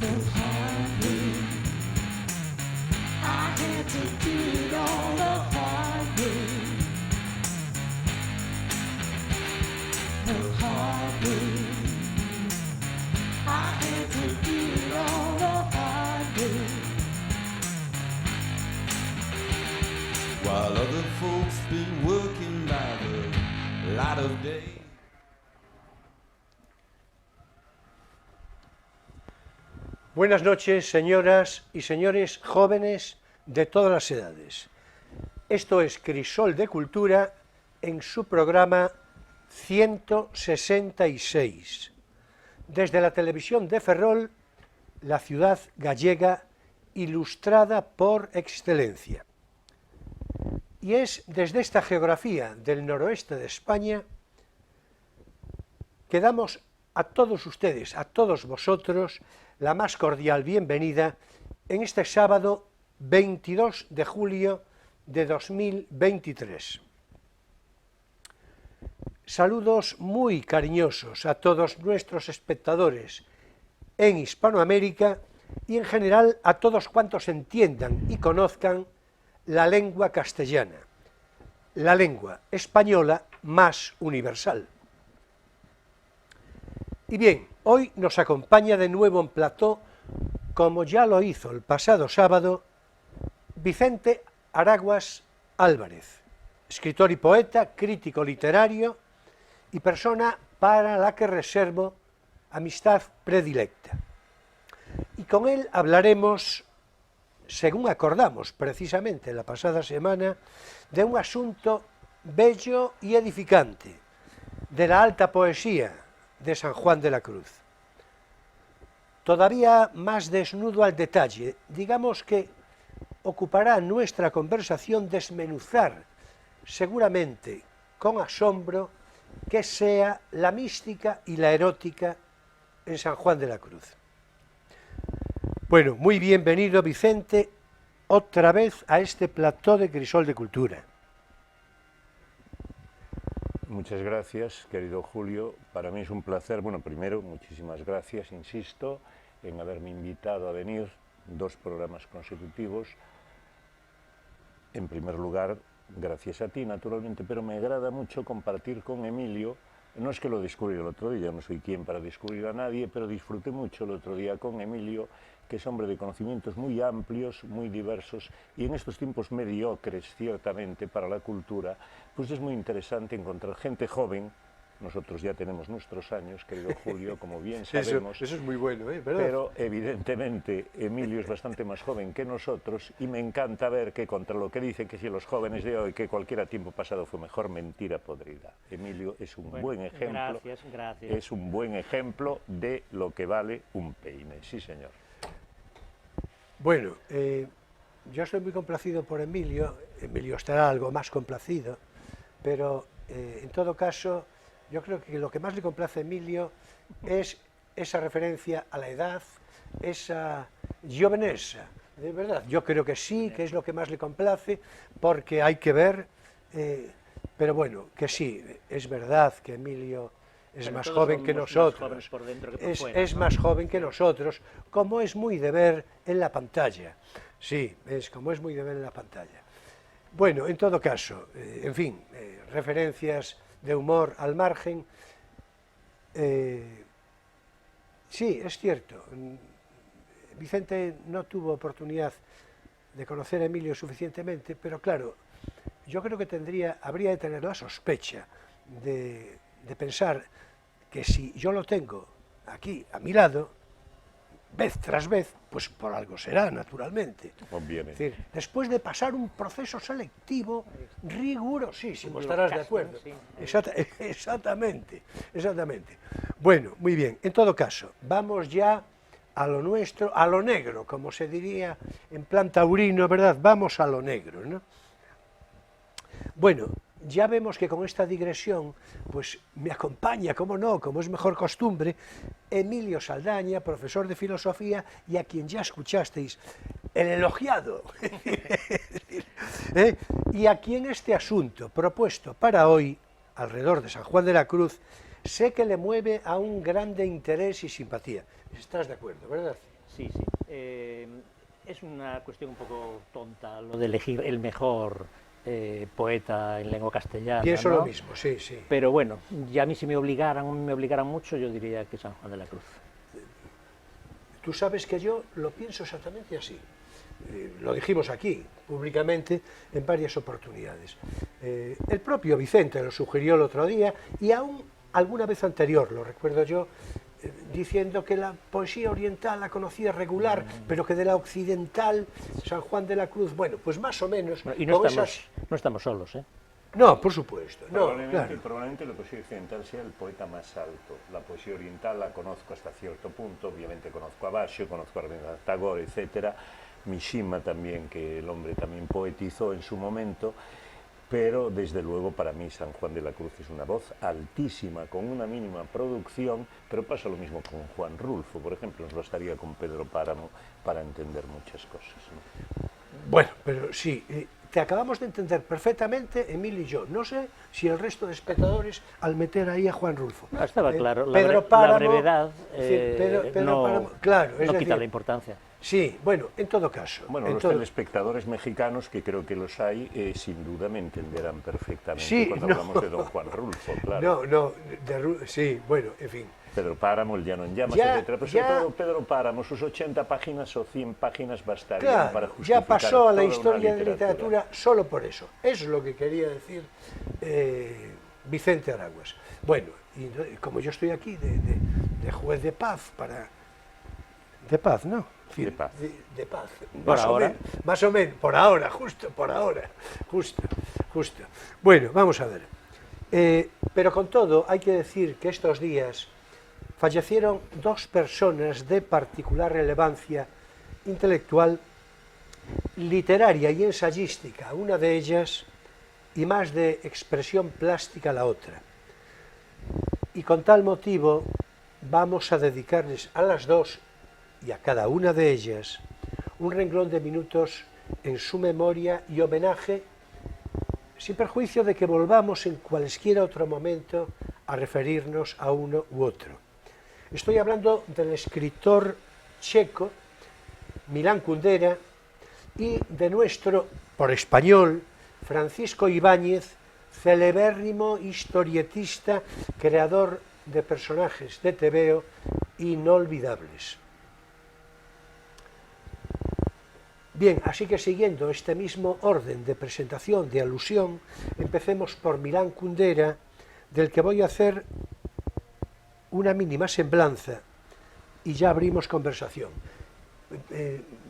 the hard way. I had to do it all the hard way. The hard way. I had to do it all the hard way. While other folks been working by the light of day. Buenas noches, señoras y señores jóvenes de todas las edades. Esto es Crisol de Cultura en su programa 166. Desde la televisión de Ferrol, la ciudad gallega ilustrada por excelencia. Y es desde esta geografía del noroeste de España que damos a todos ustedes, a todos vosotros, la más cordial bienvenida en este sábado 22 de julio de 2023. Saludos muy cariñosos a todos nuestros espectadores en Hispanoamérica y en general a todos cuantos entiendan y conozcan la lengua castellana, la lengua española más universal. Y bien, hoy nos acompaña de nuevo en plató, como ya lo hizo el pasado sábado, Vicente Araguas Álvarez, escritor y poeta, crítico literario y persona para la que reservo amistad predilecta. Y con él hablaremos, según acordamos precisamente la pasada semana, de un asunto bello y edificante, de la alta poesía de San Juan de la Cruz. Todavía más desnudo al detalle, digamos que ocupará nuestra conversación desmenuzar, seguramente con asombro, que sea la mística y la erótica en San Juan de la Cruz. Bueno, muy bienvenido Vicente, otra vez a este plató de Crisol de Cultura. Muchas gracias, querido Julio. Para mí es un placer. Bueno, primero, muchísimas gracias, insisto, en haberme invitado a venir 2 programas consecutivos. En primer lugar, gracias a ti, naturalmente, pero me agrada mucho compartir con Emilio. No es que lo descubrí el otro día, no soy quien para descubrir a nadie, pero disfruté mucho el otro día con Emilio, que es hombre de conocimientos muy amplios, muy diversos, y en estos tiempos mediocres, ciertamente, para la cultura, pues es muy interesante encontrar gente joven. Nosotros ya tenemos nuestros años, querido Julio, como bien sabemos. Eso es muy bueno, ¿verdad? Pero evidentemente Emilio es bastante más joven que nosotros y me encanta ver que contra lo que dicen que si los jóvenes de hoy, que cualquier tiempo pasado fue mejor, mentira podrida. Emilio es un buen ejemplo. Gracias. Es un buen ejemplo de lo que vale un peine. Sí, señor. Bueno, yo estoy muy complacido por Emilio. Emilio estará algo más complacido, pero en todo caso, yo creo que lo que más le complace a Emilio es esa referencia a la edad, esa jovenesa, de verdad. Yo creo que sí, que es lo que más le complace, porque hay que ver, pero bueno, que sí, es verdad que Emilio es más joven que nosotros, es más joven que nosotros, como es muy de ver en la pantalla. Sí, es como es muy de ver en la pantalla. Bueno, en todo caso, en fin, referencias de humor al margen. Sí, es cierto, Vicente no tuvo oportunidad de conocer a Emilio suficientemente, pero claro, yo creo que habría de tener la sospecha de pensar que si yo lo tengo aquí a mi lado, vez tras vez, pues por algo será, naturalmente. Conviene. Es decir, después de pasar un proceso selectivo rigurosísimo, estarás de acuerdo. Sí. Exactamente. Bueno, muy bien, en todo caso, vamos ya a lo nuestro, a lo negro, como se diría en plan taurino, ¿verdad? Vamos a lo negro, ¿no? Bueno, ya vemos que con esta digresión, pues me acompaña, como no, como es mejor costumbre, Emilio Saldaña, profesor de filosofía, y a quien ya escuchasteis, el elogiado, y a quien este asunto propuesto para hoy, alrededor de San Juan de la Cruz, sé que le mueve a un grande interés y simpatía. ¿Estás de acuerdo, verdad? Sí, sí. Es una cuestión un poco tonta lo de elegir el mejor poeta en lengua castellana. Pienso ¿no? lo mismo, sí, sí. Pero bueno, ya a mí si me obligaran mucho, yo diría que San Juan de la Cruz. Tú sabes que yo lo pienso exactamente así. Lo dijimos aquí, públicamente, en varias oportunidades. El propio Vicente lo sugirió el otro día y aún alguna vez anterior, lo recuerdo yo, diciendo que la poesía oriental la conocía regular, pero que de la occidental, San Juan de la Cruz, bueno, pues más o menos... Y no con estamos solos, ¿eh? No, por supuesto, no, claro. Probablemente la poesía occidental sea el poeta más alto. La poesía oriental la conozco hasta cierto punto, obviamente conozco a Basho, conozco a Rabindranath Tagore, etcétera, Mishima también, que el hombre también poetizó en su momento, pero desde luego para mí San Juan de la Cruz es una voz altísima, con una mínima producción, pero pasa lo mismo con Juan Rulfo, por ejemplo, nos bastaría con Pedro Páramo para entender muchas cosas, ¿no? Bueno, pero sí, te acabamos de entender perfectamente, Emilio y yo. No sé si el resto de espectadores, al meter ahí a Juan Rulfo. No, estaba claro, Pedro la Páramo, brevedad Pedro no, Páramo, claro, es no quita decir, la importancia. Sí, bueno, en todo caso. Bueno, los telespectadores mexicanos, que creo que los hay, sin duda me entenderán perfectamente sí, cuando hablamos de don Juan Rulfo, claro. Sí, bueno, en fin. Pedro Páramo, El Llano en Llamas, etcétera. Pero sobre todo Pedro Páramo, sus 80 páginas o 100 páginas bastarían claro, para justificar ya pasó a la toda historia una de literatura solo por eso. Eso es lo que quería decir Vicente Araguas. Bueno, y como yo estoy aquí de juez de paz para... De paz, ¿no? De paz. De paz. Por ahora. Más o menos, por ahora, justo, por ahora. Justo. Bueno, vamos a ver. Pero con todo, hay que decir que estos días fallecieron dos personas de particular relevancia intelectual, literaria y ensayística, una de ellas, y más de expresión plástica la otra. Y con tal motivo vamos a dedicarles a las dos y a cada una de ellas un renglón de minutos en su memoria y homenaje, sin perjuicio de que volvamos en cualesquiera otro momento a referirnos a uno u otro. Estoy hablando del escritor checo Milán Kundera y de nuestro, por español, Francisco Ibáñez, celebérrimo historietista, creador de personajes de tebeo inolvidables. Bien, así que siguiendo este mismo orden de presentación, de alusión, empecemos por Milán Kundera, del que voy a hacer una mínima semblanza y ya abrimos conversación.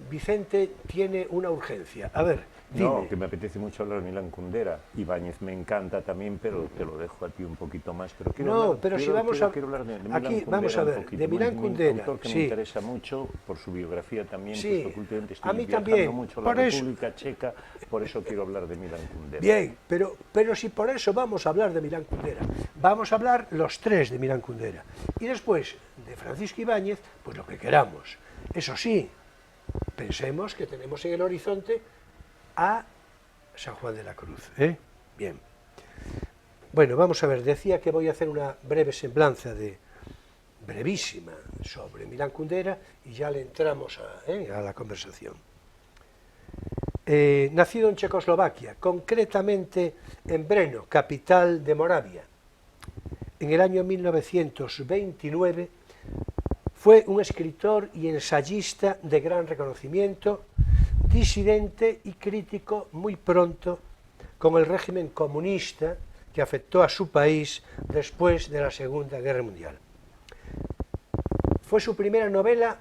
Vicente tiene una urgencia. A ver, dime. No, que me apetece mucho hablar de Milán Kundera. Ibáñez me encanta también, pero te lo dejo a ti un poquito más. Pero quiero hablar de Milán aquí Kundera vamos a ver, de Milán Kundera. Un autor que me interesa mucho por su biografía también, sí, puesto que últimamente estoy a mí viajando también, mucho a la República Checa, por eso quiero hablar de Milán Kundera. Bien, pero si por eso vamos a hablar de Milán Kundera, vamos a hablar los tres de Milán Kundera. Y después de Francisco Ibáñez, pues lo que queramos. Eso sí, pensemos que tenemos en el horizonte a San Juan de la Cruz. Bien. Bueno, vamos a ver, decía que voy a hacer una breve semblanza, brevísima, sobre Milán Kundera y ya le entramos a la conversación. Nacido en Checoslovaquia, concretamente en Brno, capital de Moravia, en el año 1929, fue un escritor y ensayista de gran reconocimiento, disidente y crítico muy pronto con el régimen comunista que afectó a su país después de la Segunda Guerra Mundial. Fue su primera novela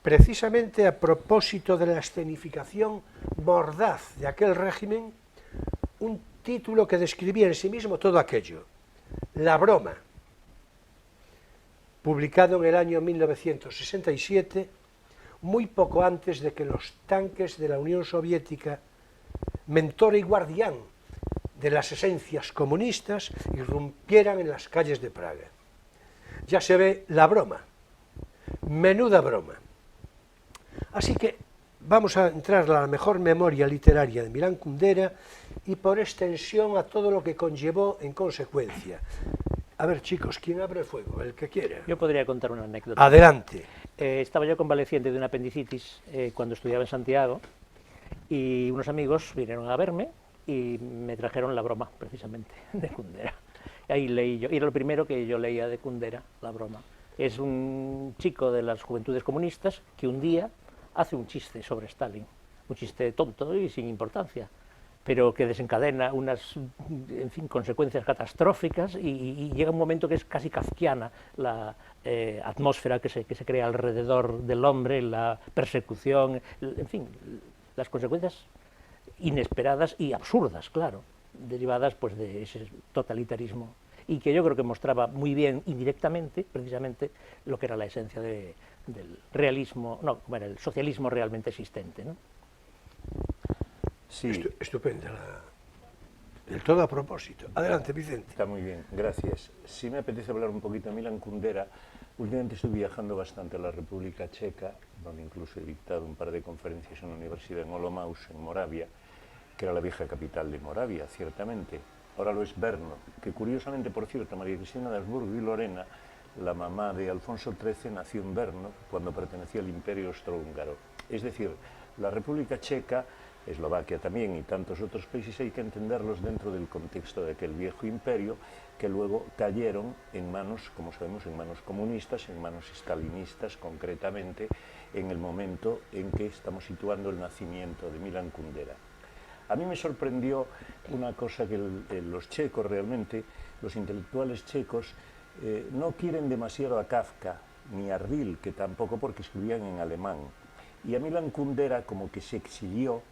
precisamente a propósito de la escenificación mordaz de aquel régimen, un título que describía en sí mismo todo aquello, La broma, publicado en el año 1967, muy poco antes de que los tanques de la Unión Soviética, mentor y guardián de las esencias comunistas, irrumpieran en las calles de Praga. Ya se ve la broma, menuda broma. Así que vamos a entrar a la mejor memoria literaria de Milán Kundera y por extensión a todo lo que conllevó en consecuencia. A ver, chicos, ¿quién abre el fuego? El que quiera. Yo podría contar una anécdota. Adelante. Estaba yo convaleciente de una apendicitis cuando estudiaba en Santiago y unos amigos vinieron a verme y me trajeron La broma, precisamente, de Kundera. Ahí leí yo, y era lo primero que yo leía de Kundera, La broma. Es un chico de las Juventudes Comunistas que un día hace un chiste sobre Stalin, un chiste tonto y sin importancia, pero que desencadena unas, en fin, consecuencias catastróficas y llega un momento que es casi kafkiana la atmósfera que se crea alrededor del hombre, la persecución, en fin, las consecuencias inesperadas y absurdas, claro, derivadas pues de ese totalitarismo y que yo creo que mostraba muy bien indirectamente, precisamente, lo que era la esencia del realismo, no, bueno, el socialismo realmente existente, ¿no? Sí, Estupenda. Del todo a propósito. Adelante, Vicente. está muy bien, gracias. Sí me apetece hablar un poquito de Milan Kundera. Últimamente estoy viajando bastante a la República Checa, donde incluso he dictado un par de conferencias en la Universidad en Olomouc, en Moravia, que era la vieja capital de Moravia, ciertamente. Ahora lo es Brno, que curiosamente, por cierto, María Cristina de Habsburgo y Lorena, la mamá de Alfonso XIII, nació en Brno cuando pertenecía al Imperio Austrohúngaro. Es decir, la República Checa, Eslovaquia también y tantos otros países hay que entenderlos dentro del contexto de aquel viejo imperio que luego cayeron en manos, como sabemos, en manos comunistas, en manos stalinistas concretamente, en el momento en que estamos situando el nacimiento de Milan Kundera. A mí me sorprendió una cosa que los checos realmente, los intelectuales checos, no quieren demasiado a Kafka ni a Rilke tampoco porque escribían en alemán. Y a Milan Kundera como que se exilió,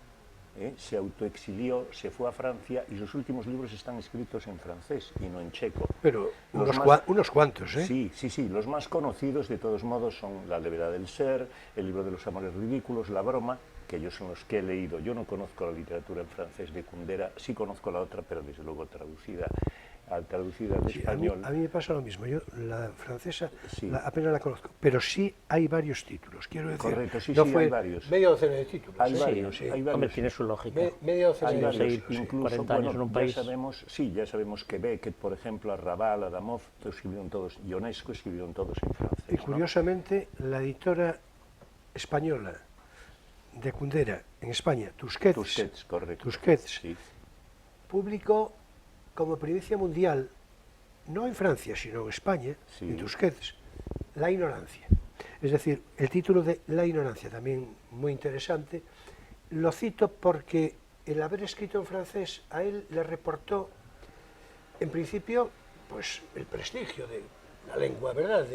se autoexilió, se fue a Francia y sus últimos libros están escritos en francés y no en checo. Pero unos cuantos, ¿eh? Sí, sí, sí. Los más conocidos de todos modos son La levedad del ser, El libro de los amores ridículos, La broma, que ellos son los que he leído. Yo no conozco la literatura en francés de Kundera, sí conozco la otra, pero desde luego traducida al español. A mí me pasa lo mismo, yo la francesa Sí. apenas la conozco, pero sí hay varios títulos, quiero decir. Correcto, sí, no sí, fue hay varios. media docena de títulos. Hay ¿eh? varios, Sí. hay varios. Hombre, tiene su lógica. Media docena Hay de varios, títulos. sí. incluso, 40 años en un país. Ya sabemos que Beckett, por ejemplo, Arrabal, Adamov, escribieron todos, Ionesco escribieron todos en francés. Y curiosamente, la editora española de Kundera en España, Tusquets, Tusquets, correcto. Tusquets, Sí. publicó como primicia mundial, no en Francia, sino en España, Sí. en Tusquets, La ignorancia. Es decir, el título de La ignorancia, también muy interesante, lo cito porque el haber escrito en francés a él le reportó, en principio, pues el prestigio de la lengua, ¿verdad?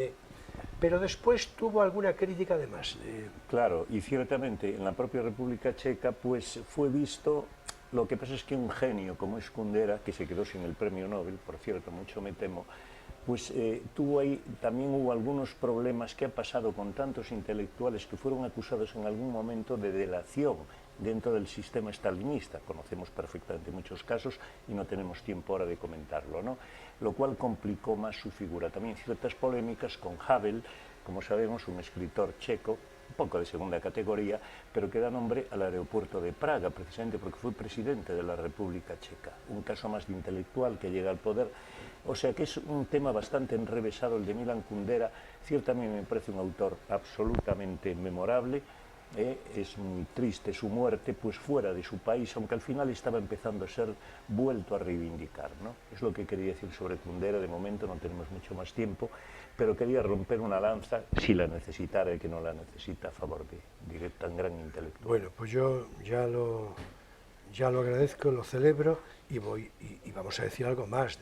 Pero después tuvo alguna crítica además. Claro, y ciertamente en la propia República Checa pues fue visto, lo que pasa es que un genio como es Kundera, que se quedó sin el premio Nobel, por cierto, mucho me temo, pues también hubo algunos problemas que ha pasado con tantos intelectuales que fueron acusados en algún momento de delación dentro del sistema stalinista. Conocemos perfectamente muchos casos y no tenemos tiempo ahora de comentarlo, ¿no? Lo cual complicó más su figura. También ciertas polémicas con Havel, como sabemos, un escritor checo, un poco de segunda categoría, pero que da nombre al aeropuerto de Praga, precisamente porque fue presidente de la República Checa. Un caso más de intelectual que llega al poder. O sea que es un tema bastante enrevesado el de Milan Kundera. Ciertamente me parece un autor absolutamente memorable. Es muy triste su muerte, pues fuera de su país, aunque al final estaba empezando a ser vuelto a reivindicar, ¿no? Es lo que quería decir sobre Kundera. De momento no tenemos mucho más tiempo, pero quería romper una lanza, si la necesitara y que no la necesita, a favor de tan gran intelectual. Bueno, pues yo ya lo agradezco, lo celebro y vamos a decir algo más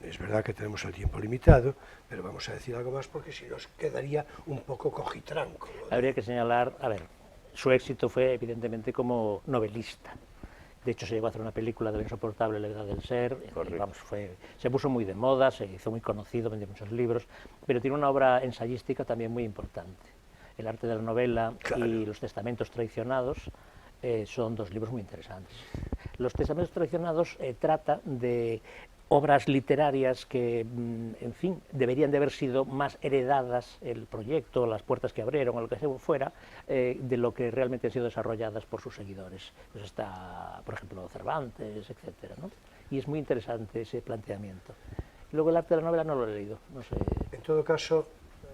es verdad que tenemos el tiempo limitado, pero vamos a decir algo más porque si nos quedaría un poco cojitranco, ¿no? Habría que señalar, a ver, su éxito fue evidentemente como novelista. De hecho, se llegó a hacer una película de La insoportable levedad del ser, y, vamos, se puso muy de moda, se hizo muy conocido, vendió muchos libros, pero tiene una obra ensayística también muy importante. El arte de la novela y Los testamentos traicionados son dos libros muy interesantes. Los testamentos traicionados trata de obras literarias que, en fin, deberían de haber sido más heredadas, el proyecto, las puertas que abrieron, o lo que fuera, de lo que realmente han sido desarrolladas por sus seguidores. Pues está, por ejemplo, Cervantes, etcétera, ¿no? Y es muy interesante ese planteamiento. Luego el arte de la novela no lo he leído, no sé. En todo caso,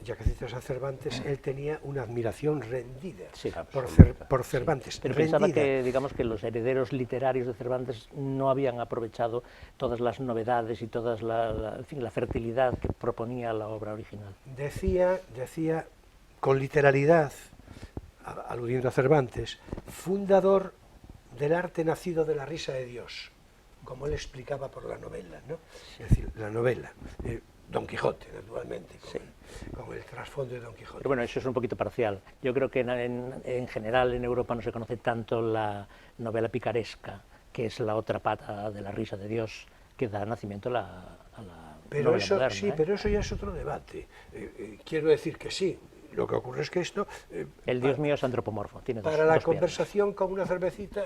ya que citas a Cervantes, él tenía una admiración rendida Sí, por Cervantes. Pero rendida. pensaba que, digamos, que los herederos literarios de Cervantes no habían aprovechado todas las novedades y toda en fin, la fertilidad que proponía la obra original. Decía con literalidad, aludiendo a Cervantes, fundador del arte nacido de la risa de Dios, como él explicaba por la novela, ¿no? Es decir, la novela, Don Quijote, naturalmente, con el trasfondo de Don Quijote. Pero bueno, eso es un poquito parcial. Yo creo que en general en Europa no se conoce tanto la novela picaresca, que es la otra pata de la risa de Dios, que da nacimiento a la Pero novela eso, moderna, sí, pero eso ya es otro debate. Quiero decir que sí. Lo que ocurre es que esto... El Dios mío es antropomorfo, tiene para la dos conversación con una cervecita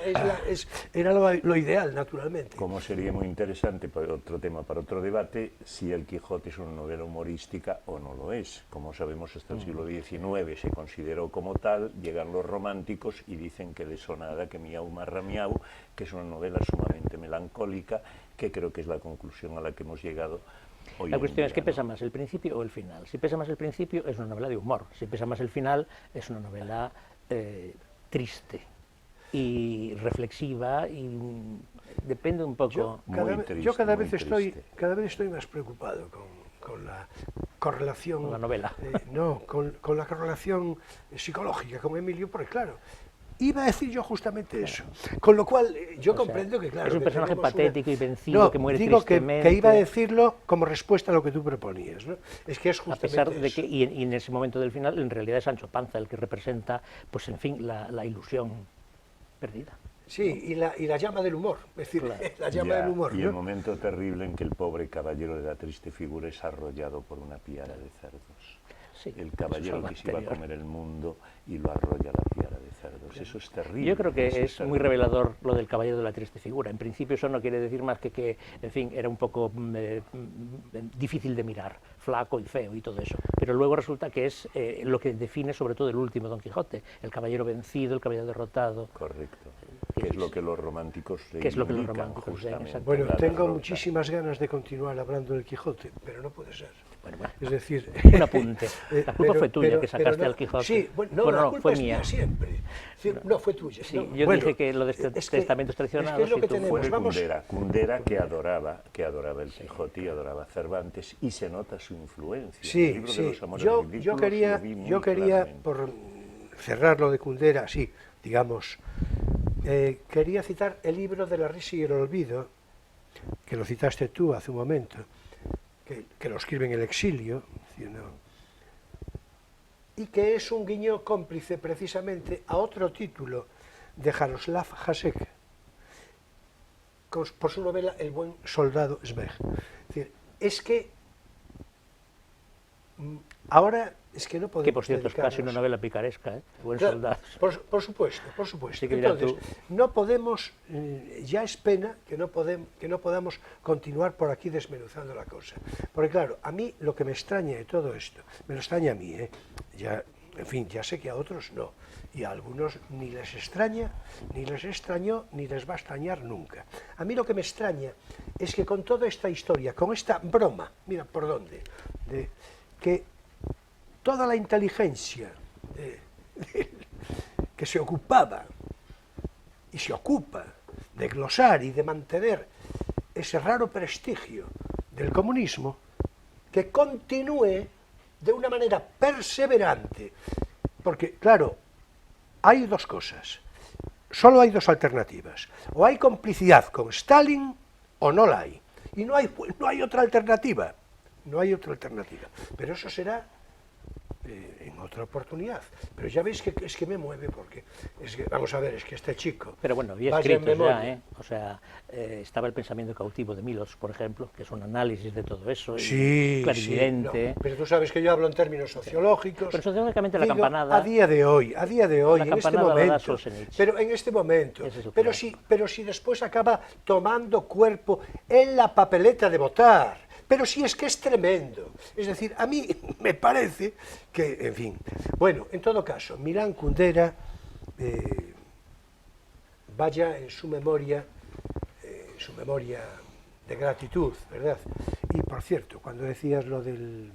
era lo ideal, naturalmente. Como sería muy interesante, para otro tema, para otro debate, si El Quijote es una novela humorística o no lo es. Como sabemos, hasta el siglo XIX se consideró como tal, llegan los románticos y dicen que de sonada, que miau marra miau, que es una novela sumamente melancólica, que creo que es la conclusión a la que hemos llegado. La cuestión es, ¿qué pesa más, el principio o el final? Si pesa más el principio, es una novela de humor. Si pesa más el final, es una novela triste y reflexiva y depende un poco... Yo cada vez estoy más preocupado con la correlación... Con la novela. No, con la correlación psicológica con Emilio, porque claro... Iba a decir yo justamente eso, con lo cual yo comprendo que, claro... Es un que personaje patético y vencido, no, que muere digo tristemente. que iba a decirlo como respuesta a lo que tú proponías, ¿no? Es que es justamente a pesar de eso. que, y en ese momento del final, en realidad es Sancho Panza el que representa, pues en fin, la ilusión perdida. Sí, y la llama del humor, es decir, Claro. la llama del humor, y ¿no? el momento terrible en que el pobre caballero de la triste figura es arrollado por una piara de cerdos. Sí, El eso caballero es algo que se iba a anterior. comer el mundo y lo arrolla la piara de cerdos. Eso es terrible. Yo creo que eso es muy terrible. revelador lo del caballero de la triste figura. En principio eso no quiere decir más que en fin, era un poco difícil de mirar, flaco y feo y todo eso. Pero luego resulta que es lo que define sobre todo el último Don Quijote, el caballero vencido, el caballero derrotado. Correcto. Que es lo que los románticos Que es lo que los reivindican, románticos ven, justamente, exacto. Bueno, la tengo derrota. muchísimas ganas de continuar hablando del Quijote, pero no puede ser. Bueno, Es decir... un apunte. La culpa fue tuya, que sacaste al Quijote. Sí, bueno, Bueno, la no, culpa fue es mía. siempre. No, fue tuya. Sí, no, yo bueno, dije que lo de es que- testamentos traicionados es que es lo y que tú- tenemos. Fue Vamos, Kundera que adoraba el Quijote y adoraba a Cervantes, y se nota su influencia. El sí, libro de sí. los amores Yo ridículos quería, lo vi muy yo quería, claramente. por cerrar lo de Kundera, sí, digamos, quería citar el libro de la risa y el olvido, que lo citaste tú hace un momento, que lo escribe en el exilio, y que es un guiño cómplice precisamente a otro título de Jaroslav Hasek, por su novela El buen soldado Svej. Es decir, es que ahora es que no podemos Que por cierto es casi una dedicarnos- novela picaresca, ¿eh? Buen Claro, soldado. por supuesto, por supuesto. Sí que mira Entonces, no podemos, ya es pena que no podamos continuar por aquí desmenuzando la cosa. Porque claro, a mí lo que me extraña de todo esto, me lo extraña a mí, ya, en fin, ya sé que a otros no, y a algunos ni les extraña, ni les extrañó, ni les va a extrañar nunca. A mí lo que me extraña es que con toda esta historia, con esta broma, mira por dónde, que toda la inteligencia que se ocupaba y se ocupa de glosar y de mantener ese raro prestigio del comunismo, que continúe de una manera perseverante, porque claro, hay dos cosas, solo hay dos alternativas, o hay complicidad con Stalin o no la hay, y no hay otra alternativa, pero eso será en otra oportunidad. Pero ya veis que es que me mueve, porque es que, vamos a ver, es que este chico... Pero bueno, había vaya en escritos ya, memoria. ¿eh? O sea, estaba El pensamiento cautivo de Milos, por ejemplo, que es un análisis de todo eso, y Sí, clarividente. sí, no, pero tú sabes que yo hablo en términos sociológicos. Pero sociológicamente la Digo, campanada... a día de hoy, La en este campanada la da momento, Solzhenitsyn. pero en este momento, Ese es el pero problema. si después acaba tomando cuerpo en la papeleta de votar, pero si es que es tremendo. Es decir, a mí me parece que, en fin, bueno, en todo caso, Milán Kundera, vaya en su memoria de gratitud, ¿verdad? Y por cierto, cuando decías lo del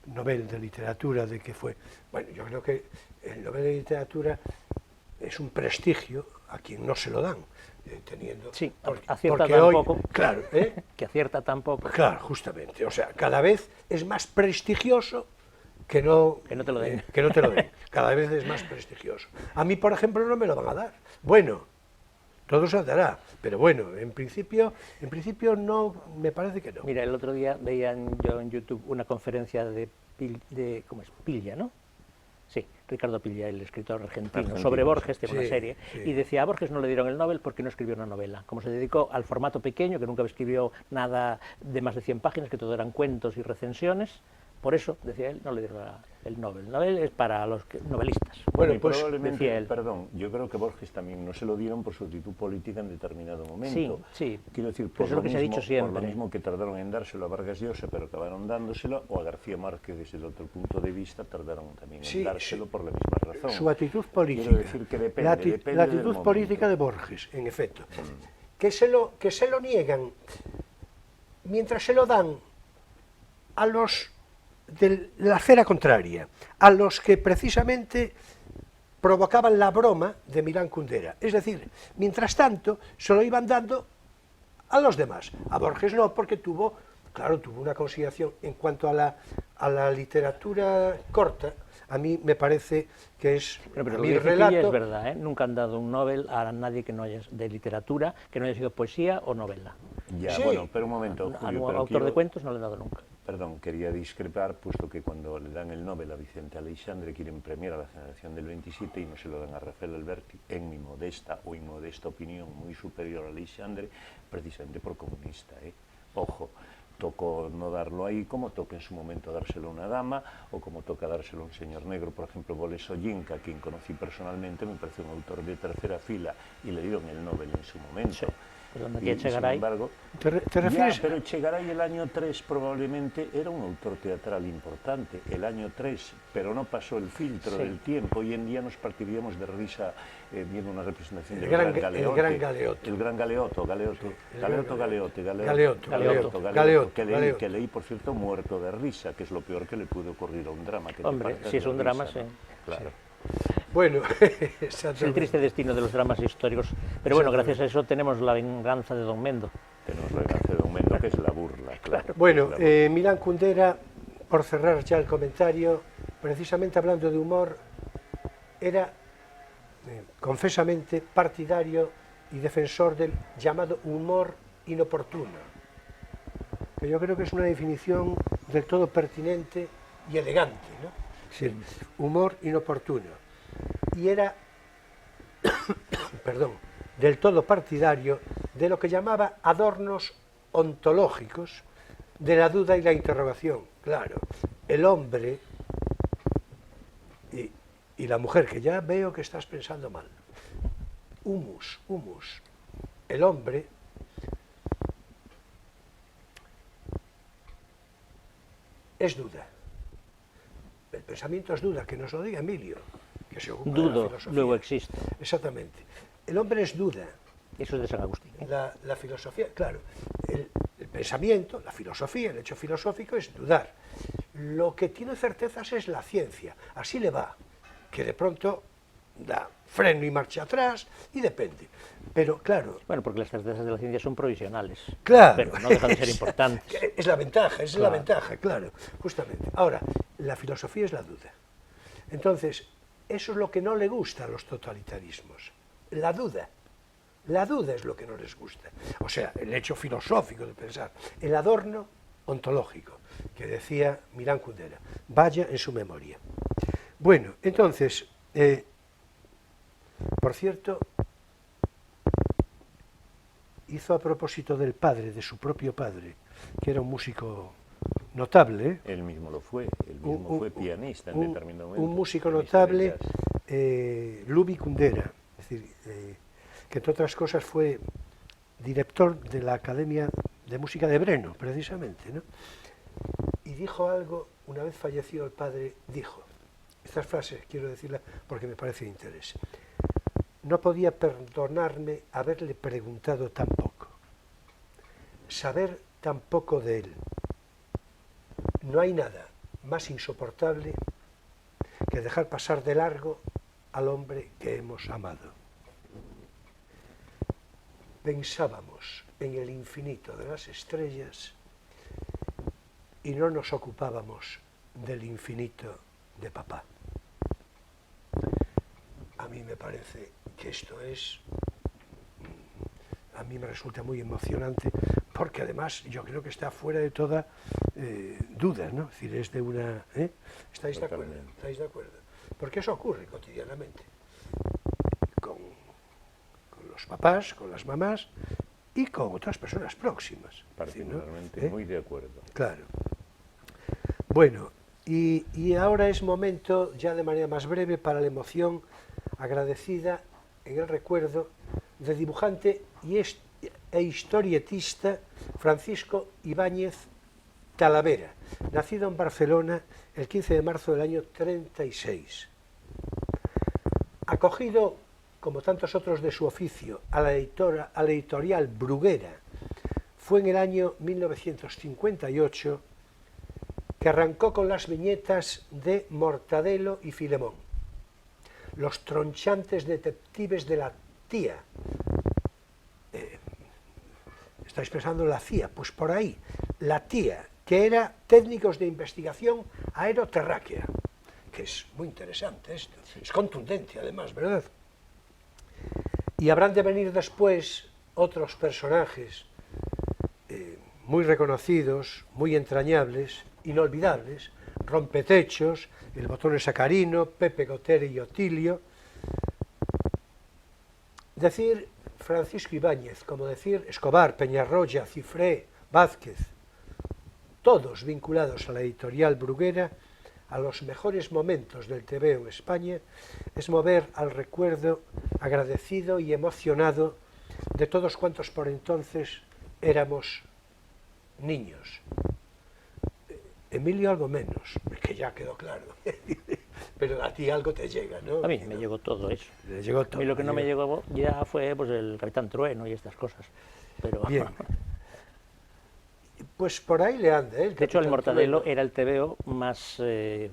Nobel de Literatura, de que fue, bueno, yo creo que el Nobel de Literatura es un prestigio a quien no se lo dan, teniendo... Sí, porque acierta tan hoy, poco. claro, Que acierta tan poco. claro, justamente, o sea, cada vez es más prestigioso que no te lo den. que no te lo den, cada vez es más prestigioso. A mí, por ejemplo, no me lo van a dar. Bueno, todo se dará, pero bueno, en principio no, me parece que no. Mira, el otro día veía yo en YouTube una conferencia de ¿cómo es? Pilla, ¿no? Sí, Ricardo Pilla, el escritor argentino, sobre Borges, tiene una Sí, serie, sí. y decía, a Borges no le dieron el Nobel porque no escribió una novela. Como se dedicó al formato pequeño, que nunca escribió nada de más de 100 páginas, que todo eran cuentos y recensiones, por eso, decía él, no le dieron el Nobel. El Nobel es para los novelistas. Bueno, y pues, probablemente, decía él. perdón, yo creo que Borges también no se lo dieron por su actitud política en determinado momento. Sí, sí. Quiero decir, Pero eso es lo que se ha dicho por siempre. lo mismo que tardaron en dárselo a Vargas Llosa, pero acabaron dándoselo, o a García Márquez desde el otro punto de vista tardaron también Sí, en dárselo por la misma razón. Su actitud política, Quiero decir que depende, depende la del actitud momento. política de Borges, en efecto, que se lo niegan, mientras se lo dan a los de la acera contraria, a los que precisamente provocaban la broma de Milán Kundera. Es decir, mientras tanto, se lo iban dando a los demás. A Borges no, porque tuvo una consideración en cuanto a la literatura corta. A mí me parece que es Pero a lo mí que el dice Pilla relato. es verdad, ¿eh? Nunca han dado un Nobel a nadie que no haya de literatura, que no haya sido poesía o novela. Ya, Sí. bueno, pero un momento, A Julio, un pero autor de quiero- cuentos no le han dado nunca. Perdón, quería discrepar, puesto que cuando le dan el Nobel a Vicente Aleixandre quieren premiar a la generación del 27 y no se lo dan a Rafael Alberti, en mi modesta o inmodesta opinión, muy superior a Aleixandre, precisamente por comunista. Ojo, tocó no darlo ahí, como toca en su momento dárselo a una dama, o como toca dárselo a un señor negro, por ejemplo, Boles Oyinka, quien conocí personalmente, me parece un autor de tercera fila, y le dieron el Nobel en su momento. Sí. Pues donde Y, aquí sin Echegaray. embargo, ¿Te refieres? ya, pero Echegaray el año 3 probablemente era un autor teatral importante, el año 3, pero no pasó el filtro Sí. del tiempo. Hoy en día nos partiríamos de risa viendo una representación del El gran Galeote. Galeoto. El gran Galeoto, Galeoto. que leí, por cierto, muerto de risa, que es lo peor que le puede ocurrir a un drama. Que te Hombre, partas si es de un drama, risa, sí. ¿no? Claro. Bueno, Es el exactamente. triste destino de los dramas históricos. Pero bueno, gracias a eso tenemos la venganza de Don Mendo. Tenemos la gracia de un Mendo, que es la burla, claro. Bueno, Es la burla. Milán Kundera, por cerrar ya el comentario, precisamente hablando de humor, era confesamente partidario y defensor del llamado humor inoportuno, que yo creo que es una definición del todo pertinente y elegante, ¿no? Es decir, humor inoportuno. Y era, perdón, del todo partidario de lo que llamaba adornos ontológicos de la duda y la interrogación. Claro, el hombre y la mujer, que ya veo que estás pensando mal. Humus. El hombre es duda. El pensamiento es duda, que nos lo diga Emilio, que se ocupa de la Dudo, filosofía. luego existe. Exactamente. El hombre es duda. Eso es de San Agustín. La filosofía, claro, el pensamiento, la filosofía, el hecho filosófico es dudar. Lo que tiene certezas es la ciencia. Así le va, que de pronto da freno y marcha atrás y depende. Pero claro, Bueno, porque las certezas de la ciencia son provisionales. claro. Pero no dejan de ser importantes. Es la ventaja, esa es la Claro. ventaja, claro, justamente. Ahora, la filosofía es la duda. Entonces, eso es lo que no le gusta a los totalitarismos, la duda. La duda es lo que no les gusta. O sea, el hecho filosófico de pensar, el adorno ontológico, que decía Milán Kundera. Vaya en su memoria. Bueno, entonces, por cierto, hizo a propósito del padre, de su propio padre, que era un músico notable, ¿eh? Él mismo lo fue, él mismo fue pianista en determinado momento. Un músico pianista de notable, jazz. Lubi Kundera, es decir, que entre otras cosas fue director de la Academia de Música de Breno, precisamente, ¿no? Y dijo algo, una vez falleció el padre, dijo, estas frases quiero decirlas porque me parece de interés: no podía perdonarme haberle preguntado tan poco, saber tan poco de él, No hay nada más insoportable que dejar pasar de largo al hombre que hemos amado. Pensábamos en el infinito de las estrellas y no nos ocupábamos del infinito de papá. A mí me parece que esto es, a mí me resulta muy emocionante, porque además yo creo que está fuera de toda duda, ¿no? Es decir, es de una... ¿Estáis de acuerdo? ¿Estáis de acuerdo? Porque eso ocurre cotidianamente con los papás, con las mamás y con otras personas próximas. Particularmente, ¿no? muy de acuerdo. Claro. Bueno, y ahora es momento, ya de manera más breve, para la emoción agradecida en el recuerdo del dibujante e historietista Francisco Ibáñez Talavera, nacido en Barcelona el 15 de marzo del año 36. Acogido, como tantos otros de su oficio, a la editorial Bruguera, fue en el año 1958 que arrancó con las viñetas de Mortadelo y Filemón, los tronchantes detectives de la tía. Estáis pensando en la CIA, pues por ahí, la tía, que era técnicos de investigación aeroterráquea, que es muy interesante esto, es contundente además, ¿verdad? Y habrán de venir después otros personajes muy reconocidos, muy entrañables, inolvidables, Rompetechos, el Botón Sacarino, Pepe Gotera y Otilio. Decir Francisco Ibáñez, como decir Escobar, Peñarroya, Cifré, Vázquez, todos vinculados a la editorial Bruguera, a los mejores momentos del TVO en España, es mover al recuerdo agradecido y emocionado de todos cuantos por entonces éramos niños. Emilio algo menos, que ya quedó claro, pero a ti algo te llega, ¿no? A mí me llegó todo eso. Le llegó todo. A mí lo que no me llegó ya fue pues, el Capitán Trueno y estas cosas. Pero... Bien. Pues por ahí le anda, ¿eh? De hecho, el Mortadelo era el TVO más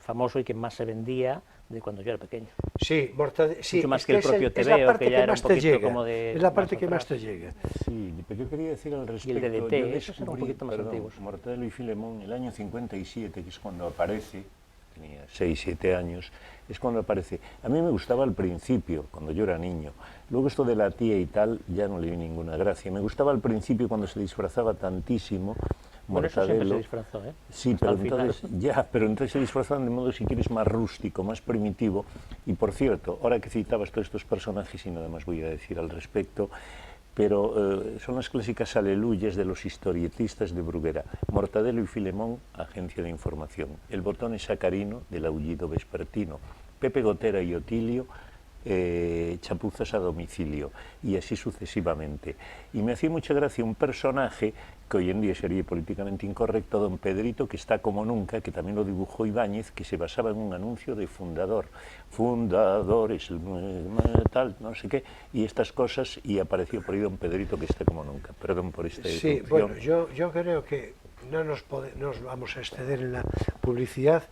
famoso y que más se vendía de cuando yo era pequeño. Sí, sí, mucho más que el propio es la TVO, parte que ya era un más te poquito llega, como de... es la parte más que más atrás. te llega. Sí, pero yo quería decir al respecto... Y el DDT, yo esos eran un poquito más antiguos. Mortadelo y Filemón, el año 57, que es cuando aparece, tenía 6, 7 años, es cuando aparece. A mí me gustaba al principio, cuando yo era niño. Luego esto de la tía y tal, ya no le vi ninguna gracia. Me gustaba al principio cuando se disfrazaba tantísimo. Por eso siempre Mortadelo. se disfrazó, ¿eh? Sí, Hasta pero el final. entonces, pero entonces se disfrazaban de modo, si quieres, más rústico, más primitivo. Y por cierto, ahora que citabas todos estos personajes, y nada más voy a decir al respecto, pero son las clásicas aleluyas de los historietistas de Bruguera. Mortadelo y Filemón, agencia de información. El Botón Sacarino, del aullido vespertino. Pepe Gotera y Otilio, chapuzas a domicilio, y así sucesivamente. Y me hacía mucha gracia un personaje que hoy en día sería políticamente incorrecto, don Pedrito, que está como nunca, que también lo dibujó Ibáñez, que se basaba en un anuncio de Fundador. Fundador es el tal, no sé qué, y estas cosas, y apareció por ahí don Pedrito, que está como nunca. Perdón por esta Sí, interrupción. bueno, yo creo que no nos vamos a exceder en la publicidad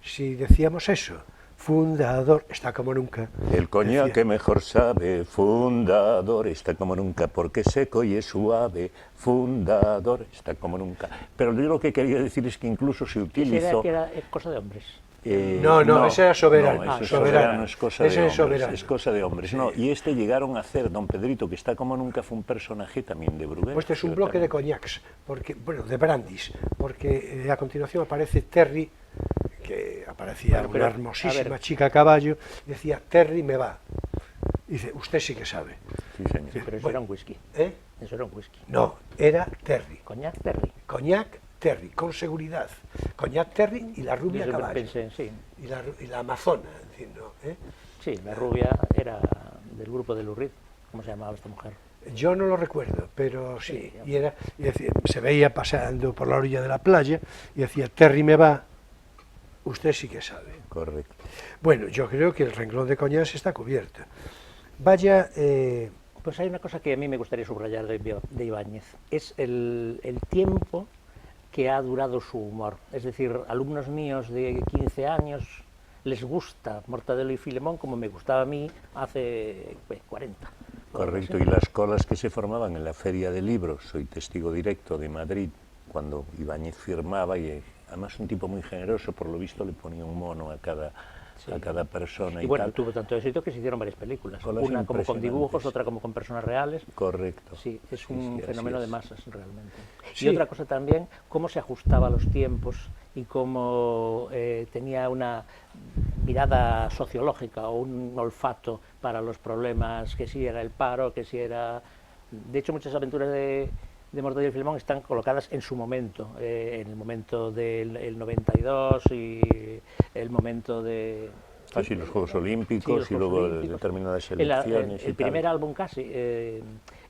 si decíamos eso. Fundador, está como nunca. El coñac Decía. que mejor sabe, Fundador, está como nunca, porque es seco y es suave, Fundador, está como nunca. Pero yo lo que quería decir es que incluso se utilizó... Que era cosa de hombres. No, ese era Soberano. No, ese es Soberano. Soberano, es cosa de Ese hombres. es Soberano. Es cosa de hombres. Sí. No, y este llegaron a hacer, don Pedrito, que está como nunca, fue un personaje también de Bruguera. Pues este es un bloque de coñacs, porque, bueno, de brandis, porque a continuación aparece Terry, que aparecía Bueno, pero, una hermosísima a ver. chica a caballo, y decía, Terry me va. Y dice, usted sí que sabe. Sí, señor. Pero eso Bueno. era un whisky. ¿Eh? Eso era un whisky. No, era Terry. Coñac Terry. Coñac Terry, con seguridad. Coñac Terry y la Yo rubia a siempre caballo. pensé, sí. Y la amazona, entiendo. Sí, la rubia era del grupo de Lou Reed. ¿Cómo se llamaba esta mujer? Yo no lo recuerdo, pero sí. Sí, Y decía, se veía pasando por la orilla de la playa y decía, Terry me va, usted sí que sabe. Correcto. Bueno, yo creo que el renglón de coñac está cubierto. Vaya, Pues hay una cosa que a mí me gustaría subrayar de Ibáñez. Es el tiempo que ha durado su humor. Es decir, alumnos míos de 15 años les gusta Mortadelo y Filemón como me gustaba a mí hace 40. Correcto, y las colas que se formaban en la Feria de Libros, soy testigo directo de Madrid, cuando Ibáñez firmaba, y además un tipo muy generoso, por lo visto le ponía un mono a cada persona y bueno, tuvo tanto éxito que se hicieron varias películas, Colas una como con dibujos, impresionantes. otra como con personas reales. Correcto. Sí, es Sí, un sí, fenómeno así de es. masas realmente. Sí. Y otra cosa también, cómo se ajustaba a los tiempos y cómo tenía una mirada sociológica o un olfato para los problemas, que si era el paro, que si era... De hecho, muchas aventuras de Mortadelo y Filemón están colocadas en su momento, en el momento del el 92 y el momento de... Así los Juegos Olímpicos, Sí, los y luego Juegos Olímpicos. determinadas elecciones El y primer tal. álbum casi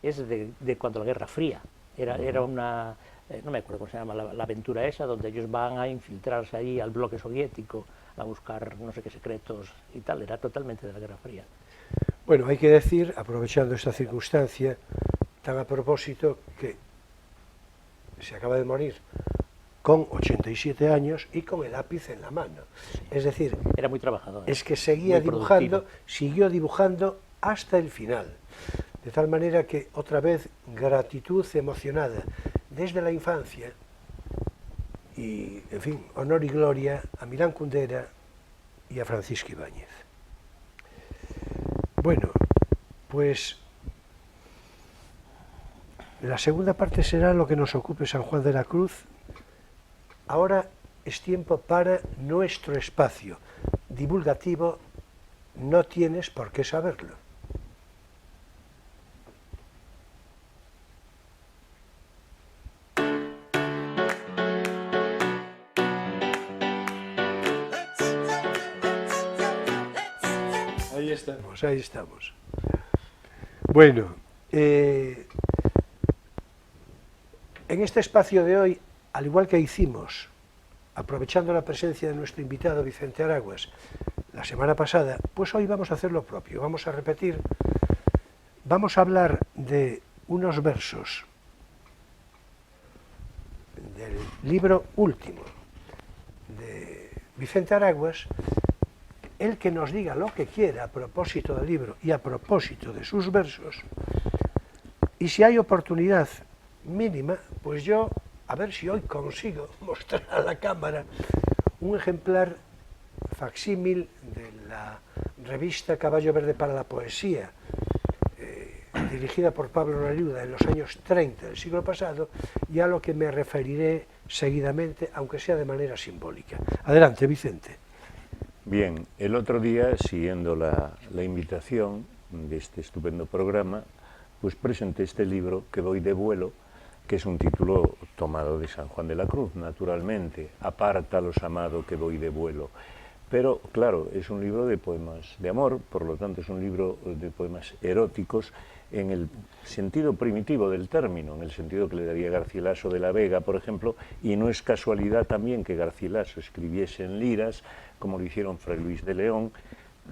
es de cuando la Guerra Fría. Era una, no me acuerdo cómo se llama, la aventura esa, donde ellos van a infiltrarse allí al bloque soviético, a buscar no sé qué secretos y tal. Era totalmente de la Guerra Fría. Bueno, hay que decir, aprovechando esta circunstancia, tan a propósito, que se acaba de morir con 87 años y con el lápiz en la mano. Es decir, Era muy trabajador. es que seguía muy dibujando, productivo. siguió dibujando hasta el final. De tal manera que, otra vez, gratitud emocionada desde la infancia y, en fin, honor y gloria a Milán Kundera y a Francisco Ibáñez. Bueno, pues la segunda parte será lo que nos ocupe San Juan de la Cruz. Ahora es tiempo para nuestro espacio divulgativo. No tienes por qué saberlo. Ahí está. Pues ahí estamos. Bueno, en este espacio de hoy, al igual que hicimos, aprovechando la presencia de nuestro invitado Vicente Araguas la semana pasada, pues hoy vamos a hacer lo propio. Vamos a repetir, vamos a hablar de unos versos del libro último de Vicente Araguas, el que nos diga lo que quiera a propósito del libro y a propósito de sus versos, y si hay oportunidad mínima, pues yo, a ver si hoy consigo mostrar a la cámara un ejemplar facsímil de la revista Caballo Verde para la Poesía, dirigida por Pablo Neruda en los años 30 del siglo pasado, y a lo que me referiré seguidamente, aunque sea de manera simbólica. Adelante, Vicente. Bien, el otro día, siguiendo la invitación de este estupendo programa, pues presenté este libro, Que voy de vuelo, que es un título tomado de San Juan de la Cruz, naturalmente, Apártalos, amado, que voy de vuelo. Pero, claro, es un libro de poemas de amor, por lo tanto es un libro de poemas eróticos en el sentido primitivo del término, en el sentido que le daría Garcilaso de la Vega, por ejemplo, y no es casualidad también que Garcilaso escribiese en liras, como lo hicieron Fray Luis de León.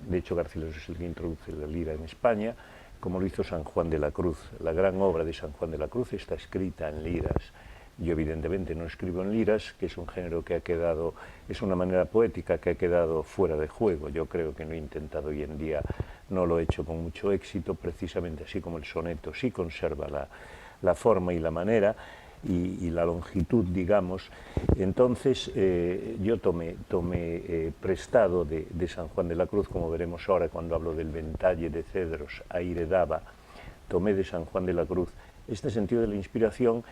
De hecho, Garcilaso es el que introduce la lira en España, como lo hizo San Juan de la Cruz. La gran obra de San Juan de la Cruz está escrita en liras. Yo evidentemente no escribo en liras, que es un género que ha quedado, es una manera poética que ha quedado fuera de juego. Yo creo que no he intentado hoy en día, no lo he hecho con mucho éxito, precisamente así como el soneto sí conserva la forma y la manera y la longitud, digamos. Entonces yo tomé prestado de San Juan de la Cruz, como veremos ahora cuando hablo del ventalle de cedros, aire daba, tomé de San Juan de la Cruz este sentido de la inspiración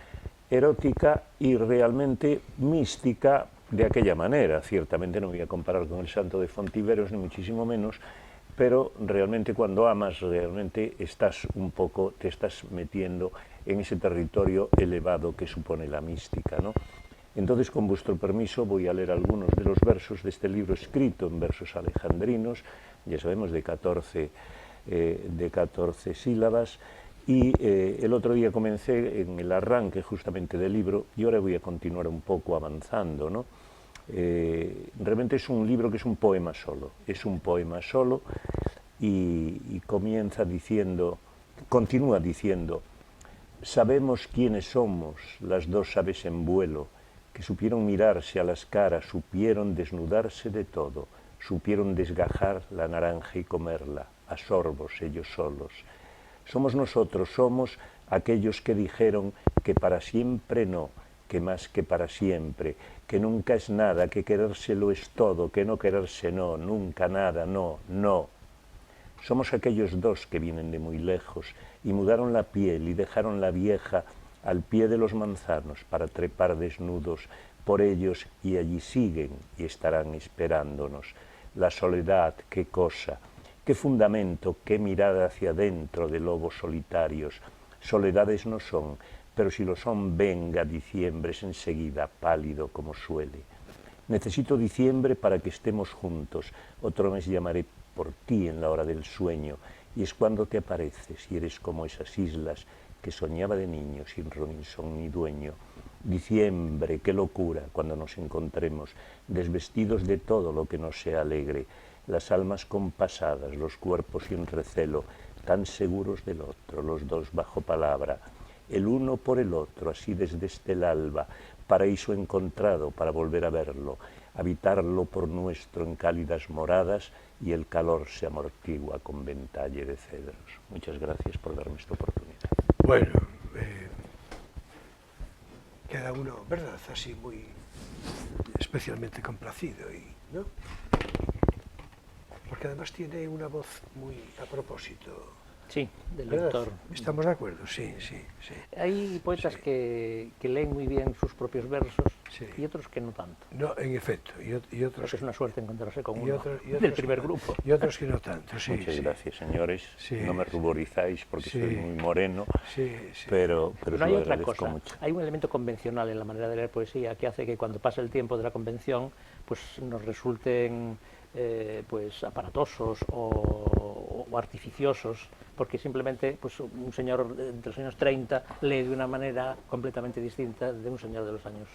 erótica y realmente mística de aquella manera. Ciertamente no me voy a comparar con el santo de Fontiveros, ni muchísimo menos, pero realmente cuando amas, realmente estás un poco, te estás metiendo en ese territorio elevado que supone la mística, ¿no? Entonces, con vuestro permiso, voy a leer algunos de los versos de este libro escrito en versos alejandrinos, ya sabemos, de 14 sílabas. Y el otro día comencé en el arranque justamente del libro y ahora voy a continuar un poco avanzando, ¿no? Realmente es un libro que es un poema solo, y comienza diciendo, continúa diciendo: sabemos quiénes somos las dos aves en vuelo que supieron mirarse a las caras, supieron desnudarse de todo, supieron desgajar la naranja y comerla, a sorbos ellos solos. Somos nosotros, somos aquellos que dijeron que para siempre no, que más que para siempre, que nunca es nada, que querérselo es todo, que no quererse no, nunca nada, no, no. Somos aquellos dos que vienen de muy lejos y mudaron la piel y dejaron la vieja al pie de los manzanos para trepar desnudos por ellos y allí siguen y estarán esperándonos. La soledad, qué cosa, qué fundamento, qué mirada hacia adentro de lobos solitarios. Soledades no son, pero si lo son, venga diciembre es enseguida, pálido como suele. Necesito diciembre para que estemos juntos, otro mes llamaré por ti en la hora del sueño, y es cuando te apareces y eres como esas islas que soñaba de niño sin Robinson ni dueño. Diciembre, qué locura cuando nos encontremos, desvestidos de todo lo que nos sea alegre, las almas compasadas, los cuerpos sin recelo, tan seguros del otro, los dos bajo palabra, el uno por el otro, así desde el alba, paraíso encontrado para volver a verlo, habitarlo por nuestro en cálidas moradas y el calor se amortigua con ventalle de cedros. Muchas gracias por darme esta oportunidad. Bueno, queda uno, ¿verdad?, así muy especialmente complacido, ¿no? Porque además tiene una voz muy a propósito. Sí, del ¿Verdad? lector. ¿Estamos de acuerdo? Sí, sí, sí. Hay poetas Sí. que leen muy bien sus propios versos Sí. y otros que no tanto. No, en efecto, y Creo otros, que es una suerte encontrarse con y uno otros- y del otros primer que no- grupo. y otros que no tanto, sí. Muchas sí. gracias, señores. Sí, no me sí. ruborizáis porque Sí. soy muy moreno, Sí, sí. pero Pero os hay lo otra agradezco cosa, mucho. hay un elemento convencional en la manera de leer poesía que hace que cuando pasa el tiempo de la convención pues nos resulten pues aparatosos o artificiosos, porque simplemente pues un señor entre los años 30 lee de una manera completamente distinta de un señor de los años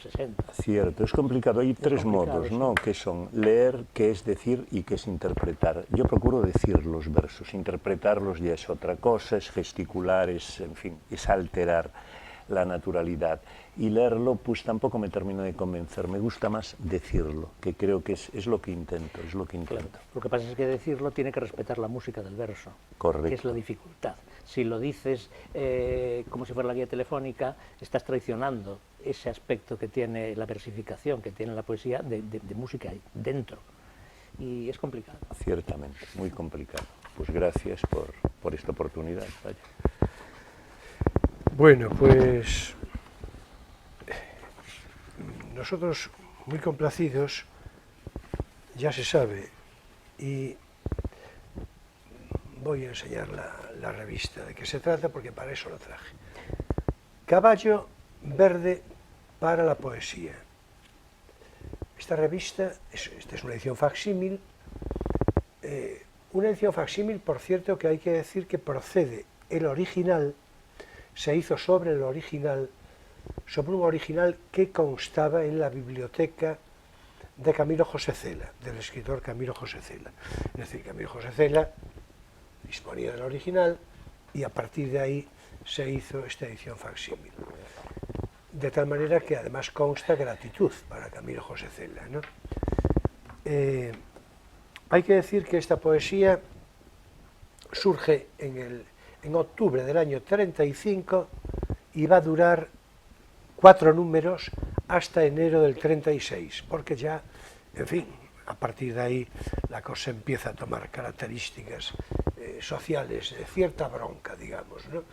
60. Cierto, es complicado. Hay tres complicado, modos, sí. ¿no? Que son leer, que es decir y que es interpretar. Yo procuro decir los versos, interpretarlos ya es otra cosa, es gesticular, es, en fin, es alterar la naturalidad. Y leerlo, pues tampoco me termina de convencer. Me gusta más decirlo, que creo que es lo que intento, es lo que intento. Lo que pasa es que decirlo tiene que respetar la música del verso, Correcto. que es la dificultad. Si lo dices como si fuera la guía telefónica, estás traicionando ese aspecto que tiene la versificación, que tiene la poesía de música ahí dentro. Y es complicado. Ciertamente, muy complicado. Pues gracias por esta oportunidad. Vaya. Bueno, pues nosotros muy complacidos, ya se sabe, y voy a enseñar la revista de qué se trata porque para eso la traje. Caballo verde para la poesía. Esta revista, esta es una edición facsímil, por cierto, que hay que decir que procede el original, se hizo sobre el original, sobre un original que constaba en la biblioteca de Camilo José Cela, del escritor Camilo José Cela. Es decir, Camilo José Cela disponía del original y a partir de ahí se hizo esta edición facsímil. De tal manera que además consta gratitud para Camilo José Cela, ¿no? Hay que decir que esta poesía surge en octubre del año 35 y va a durar 4 números hasta enero del 36, porque ya, en fin, a partir de ahí la cosa empieza a tomar características sociales, de cierta bronca, digamos, ¿no?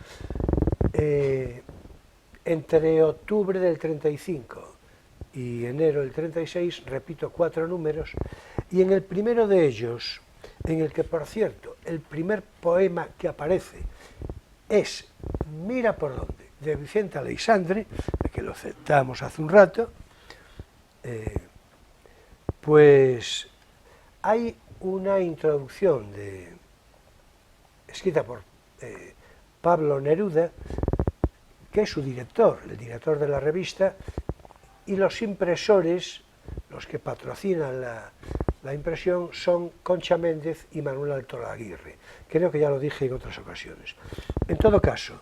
Entre octubre del 35 y enero del 36, repito, 4 números, y en el primero de ellos, en el que, por cierto, el primer poema que aparece es Mira por dónde, de Vicente Aleixandre, que lo citamos hace un rato, pues hay una introducción escrita por Pablo Neruda, que es su director, el director de la revista, y los impresores, los que patrocinan la impresión, son Concha Méndez y Manuel Altola Aguirre. Creo que ya lo dije en otras ocasiones. En todo caso,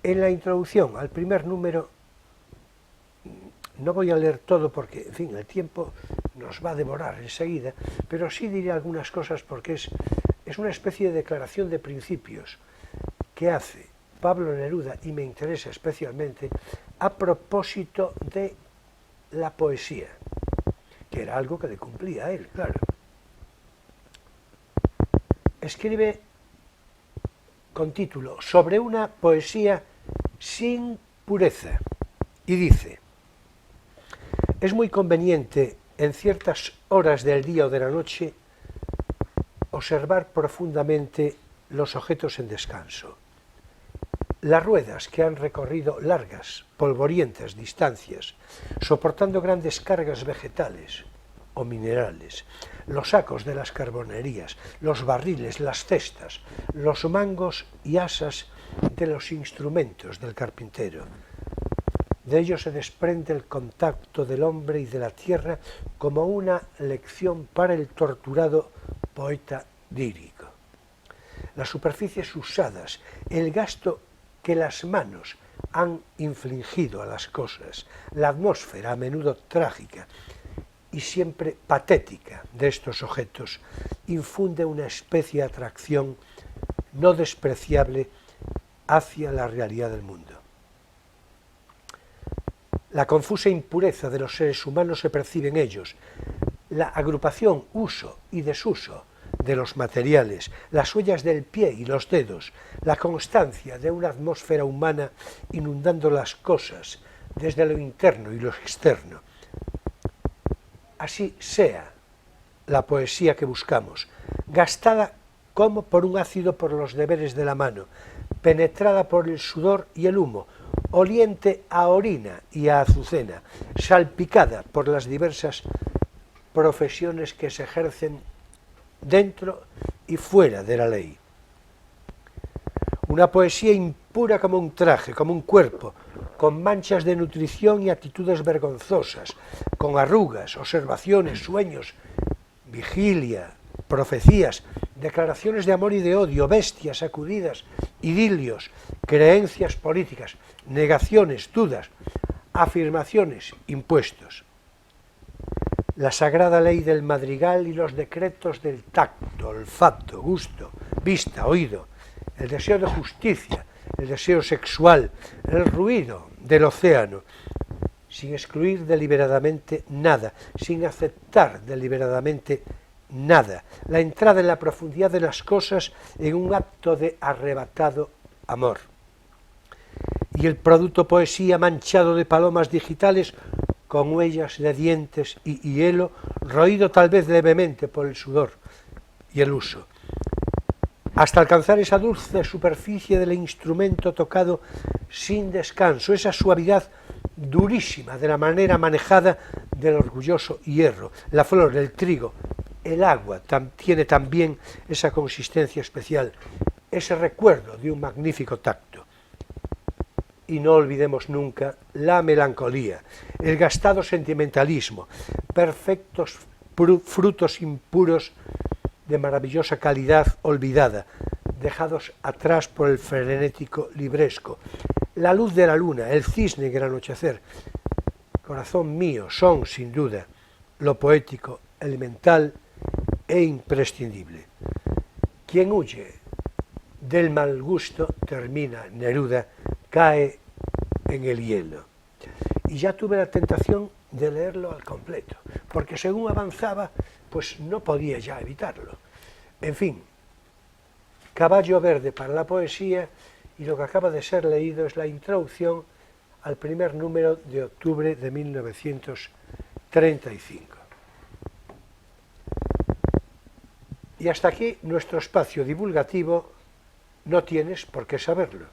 en la introducción al primer número no voy a leer todo porque, en fin, el tiempo nos va a devorar enseguida, pero sí diré algunas cosas porque es una especie de declaración de principios que hace Pablo Neruda, y me interesa especialmente, a propósito de la poesía, que era algo que le cumplía a él, claro. Escribe con título Sobre una poesía sin pureza, y dice: es muy conveniente en ciertas horas del día o de la noche observar profundamente los objetos en descanso. Las ruedas que han recorrido largas, polvorientas distancias, soportando grandes cargas vegetales o minerales, los sacos de las carbonerías, los barriles, las cestas, los mangos y asas de los instrumentos del carpintero. De ello se desprende el contacto del hombre y de la tierra como una lección para el torturado poeta lírico. Las superficies usadas, el gasto que las manos han infligido a las cosas, la atmósfera a menudo trágica y siempre patética de estos objetos, infunde una especie de atracción no despreciable hacia la realidad del mundo. La confusa impureza de los seres humanos se percibe en ellos, la agrupación, uso y desuso de los materiales, las huellas del pie y los dedos, la constancia de una atmósfera humana inundando las cosas desde lo interno y lo externo. Así sea la poesía que buscamos, gastada como por un ácido por los deberes de la mano, penetrada por el sudor y el humo, oliente a orina y a azucena, salpicada por las diversas profesiones que se ejercen dentro y fuera de la ley. Una poesía impura como un traje, como un cuerpo, con manchas de nutrición y actitudes vergonzosas, con arrugas, observaciones, sueños, vigilia, profecías, declaraciones de amor y de odio, bestias sacudidas, idilios, creencias políticas, negaciones, dudas, afirmaciones, impuestos. La sagrada ley del madrigal y los decretos del tacto, olfato, gusto, vista, oído, el deseo de justicia, el deseo sexual, el ruido del océano, sin excluir deliberadamente nada, sin aceptar deliberadamente nada, la entrada en la profundidad de las cosas en un acto de arrebatado amor. Y el producto poesía manchado de palomas digitales con huellas de dientes y hielo, roído tal vez levemente por el sudor y el uso, hasta alcanzar esa dulce superficie del instrumento tocado sin descanso, esa suavidad durísima de la manera manejada del orgulloso hierro. La flor, el trigo, el agua tiene también esa consistencia especial, ese recuerdo de un magnífico tacto. Y no olvidemos nunca la melancolía, el gastado sentimentalismo, perfectos frutos impuros de maravillosa calidad olvidada, dejados atrás por el frenético libresco. La luz de la luna, el cisne en el anochecer, corazón mío, son, sin duda, lo poético, elemental e imprescindible. Quien huye del mal gusto, termina Neruda, cae en el hielo. Y ya tuve la tentación de leerlo al completo, porque según avanzaba, pues no podía ya evitarlo. En fin, caballo verde para la poesía, y lo que acaba de ser leído es la introducción al primer número de octubre de 1935. Y hasta aquí nuestro espacio divulgativo. No tienes por qué saberlo.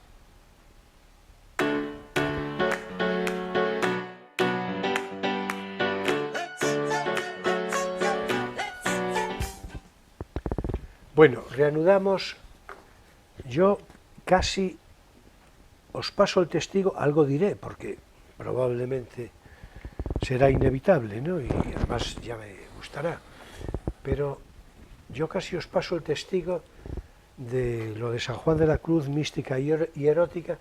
Bueno, reanudamos. Yo casi os paso el testigo, algo diré, porque probablemente será inevitable, ¿no? Y además ya me gustará. Pero yo casi os paso el testigo de lo de San Juan de la Cruz, mística y erótica,